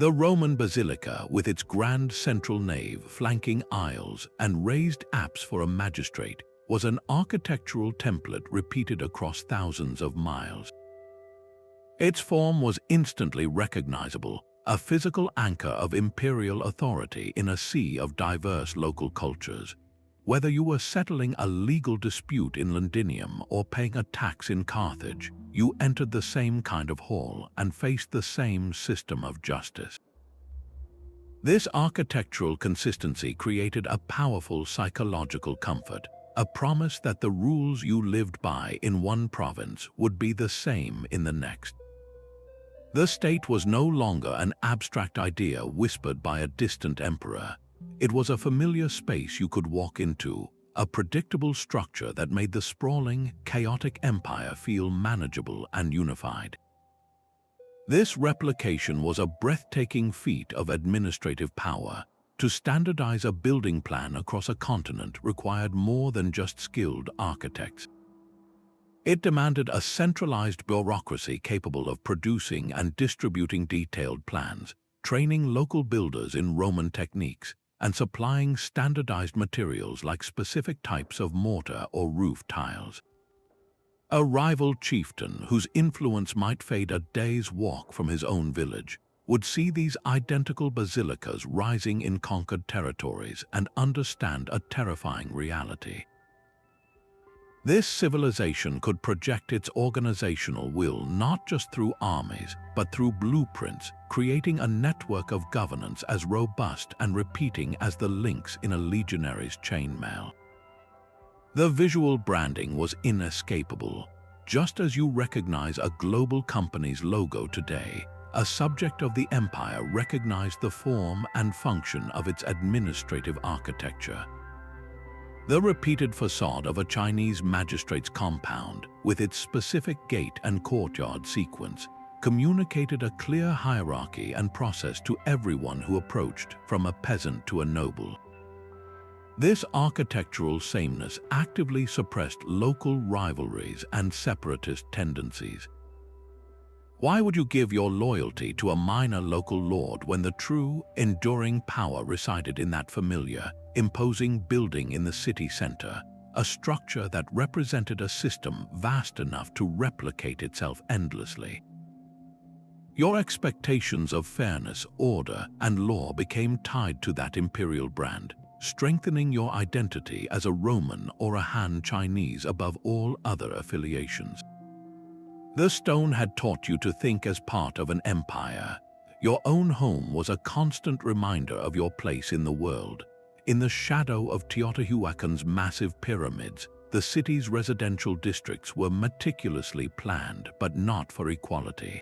The Roman basilica, with its grand central nave, flanking aisles, and raised apse for a magistrate, was an architectural template repeated across thousands of miles. Its form was instantly recognizable, a physical anchor of imperial authority in a sea of diverse local cultures. Whether you were settling a legal dispute in Londinium or paying a tax in Carthage, you entered the same kind of hall and faced the same system of justice. This architectural consistency created a powerful psychological comfort, a promise that the rules you lived by in one province would be the same in the next. The state was no longer an abstract idea whispered by a distant emperor. It was a familiar space you could walk into, a predictable structure that made the sprawling, chaotic empire feel manageable and unified. This replication was a breathtaking feat of administrative power. To standardize a building plan across a continent required more than just skilled architects. It demanded a centralized bureaucracy capable of producing and distributing detailed plans, training local builders in Roman techniques, and supplying standardized materials like specific types of mortar or roof tiles. A rival chieftain whose influence might fade a day's walk from his own village would see these identical basilicas rising in conquered territories and understand a terrifying reality. This civilization could project its organizational will not just through armies, but through blueprints, creating a network of governance as robust and repeating as the links in a legionary's chainmail. The visual branding was inescapable. Just as you recognize a global company's logo today, a subject of the empire recognized the form and function of its administrative architecture. The repeated facade of a Chinese magistrate's compound, with its specific gate and courtyard sequence, communicated a clear hierarchy and process to everyone who approached, from a peasant to a noble. This architectural sameness actively suppressed local rivalries and separatist tendencies. Why would you give your loyalty to a minor local lord when the true, enduring power resided in that familiar, imposing building in the city center, a structure that represented a system vast enough to replicate itself endlessly? Your expectations of fairness, order, and law became tied to that imperial brand, strengthening your identity as a Roman or a Han Chinese above all other affiliations. The stone had taught you to think as part of an empire. Your own home was a constant reminder of your place in the world. In the shadow of Teotihuacan's massive pyramids, the city's residential districts were meticulously planned, but not for equality.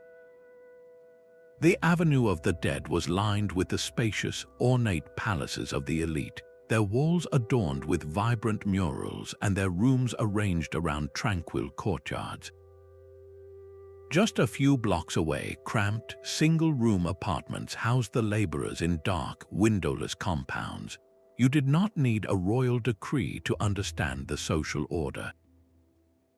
The Avenue of the Dead was lined with the spacious, ornate palaces of the elite, their walls adorned with vibrant murals and their rooms arranged around tranquil courtyards. Just a few blocks away, cramped, single-room apartments housed the laborers in dark, windowless compounds. You did not need a royal decree to understand the social order.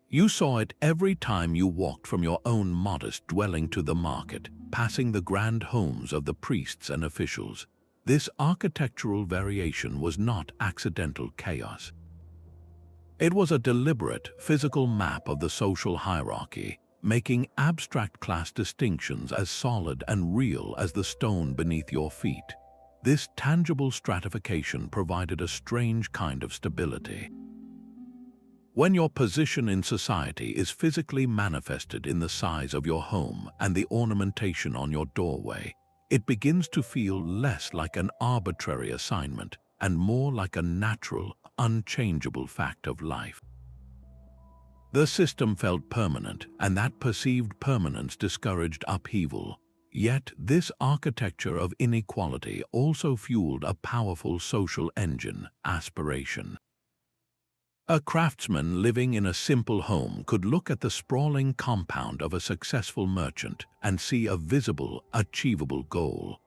You saw it every time you walked from your own modest dwelling to the market, passing the grand homes of the priests and officials. This architectural variation was not accidental chaos. It was a deliberate, physical map of the social hierarchy, making abstract class distinctions as solid and real as the stone beneath your feet. This tangible stratification provided a strange kind of stability. When your position in society is physically manifested in the size of your home and the ornamentation on your doorway, it begins to feel less like an arbitrary assignment and more like a natural, unchangeable fact of life. The system felt permanent, and that perceived permanence discouraged upheaval. Yet this architecture of inequality also fueled a powerful social engine, aspiration. A craftsman living in a simple home could look at the sprawling compound of a successful merchant and see a visible, achievable goal.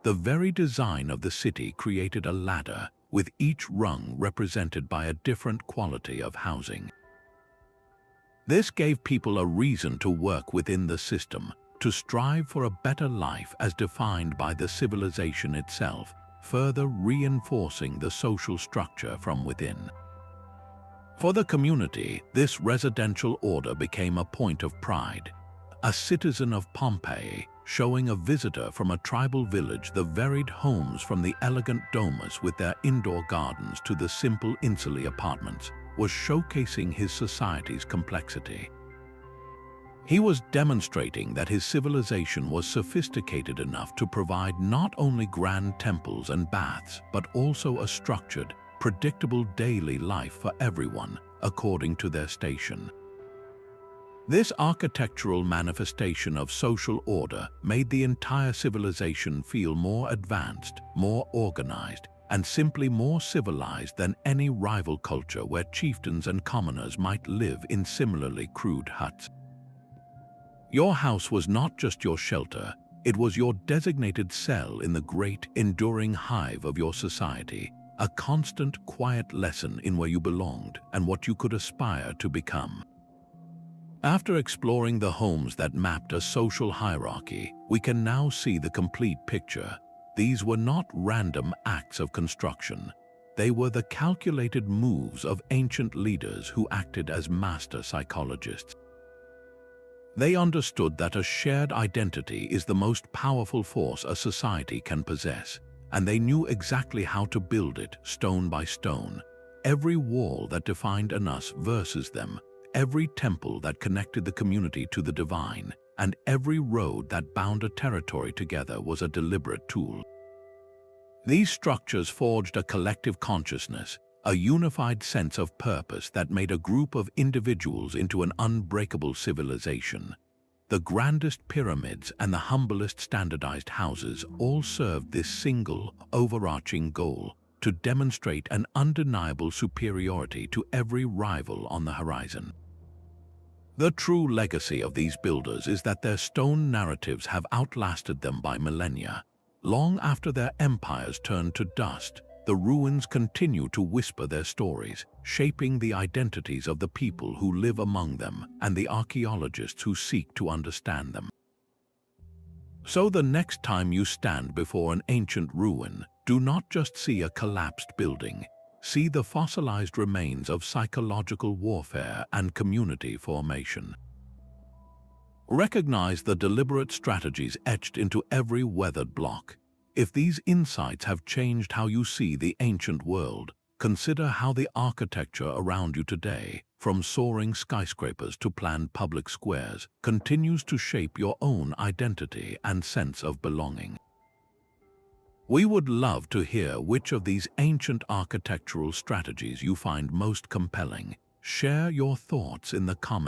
The very design of the city created a ladder, with each rung represented by a different quality of housing. This gave people a reason to work within the system, to strive for a better life as defined by the civilization itself, further reinforcing the social structure from within. For the community, this residential order became a point of pride. A citizen of Pompeii, showing a visitor from a tribal village the varied homes from the elegant domus with their indoor gardens to the simple insulae apartments, was showcasing his society's complexity. He was demonstrating that his civilization was sophisticated enough to provide not only grand temples and baths, but also a structured, predictable daily life for everyone, according to their station. This architectural manifestation of social order made the entire civilization feel more advanced, more organized, and simply more civilized than any rival culture where chieftains and commoners might live in similarly crude huts. Your house was not just your shelter, it was your designated cell in the great, enduring hive of your society, a constant, quiet lesson in where you belonged and what you could aspire to become. After exploring the homes that mapped a social hierarchy, we can now see the complete picture. These were not random acts of construction. They were the calculated moves of ancient leaders who acted as master psychologists. They understood that a shared identity is the most powerful force a society can possess, and they knew exactly how to build it stone by stone. Every wall that defined an us versus them, every temple that connected the community to the divine, and every road that bound a territory together was a deliberate tool. These structures forged a collective consciousness, a unified sense of purpose that made a group of individuals into an unbreakable civilization. The grandest pyramids and the humblest standardized houses all served this single, overarching goal: to demonstrate an undeniable superiority to every rival on the horizon. The true legacy of these builders is that their stone narratives have outlasted them by millennia. Long after their empires turned to dust, the ruins continue to whisper their stories, shaping the identities of the people who live among them and the archaeologists who seek to understand them. So the next time you stand before an ancient ruin, do not just see a collapsed building. See the fossilized remains of psychological warfare and community formation. Recognize the deliberate strategies etched into every weathered block. If these insights have changed how you see the ancient world, consider how the architecture around you today, from soaring skyscrapers to planned public squares, continues to shape your own identity and sense of belonging. We would love to hear which of these ancient architectural strategies you find most compelling. Share your thoughts in the comments.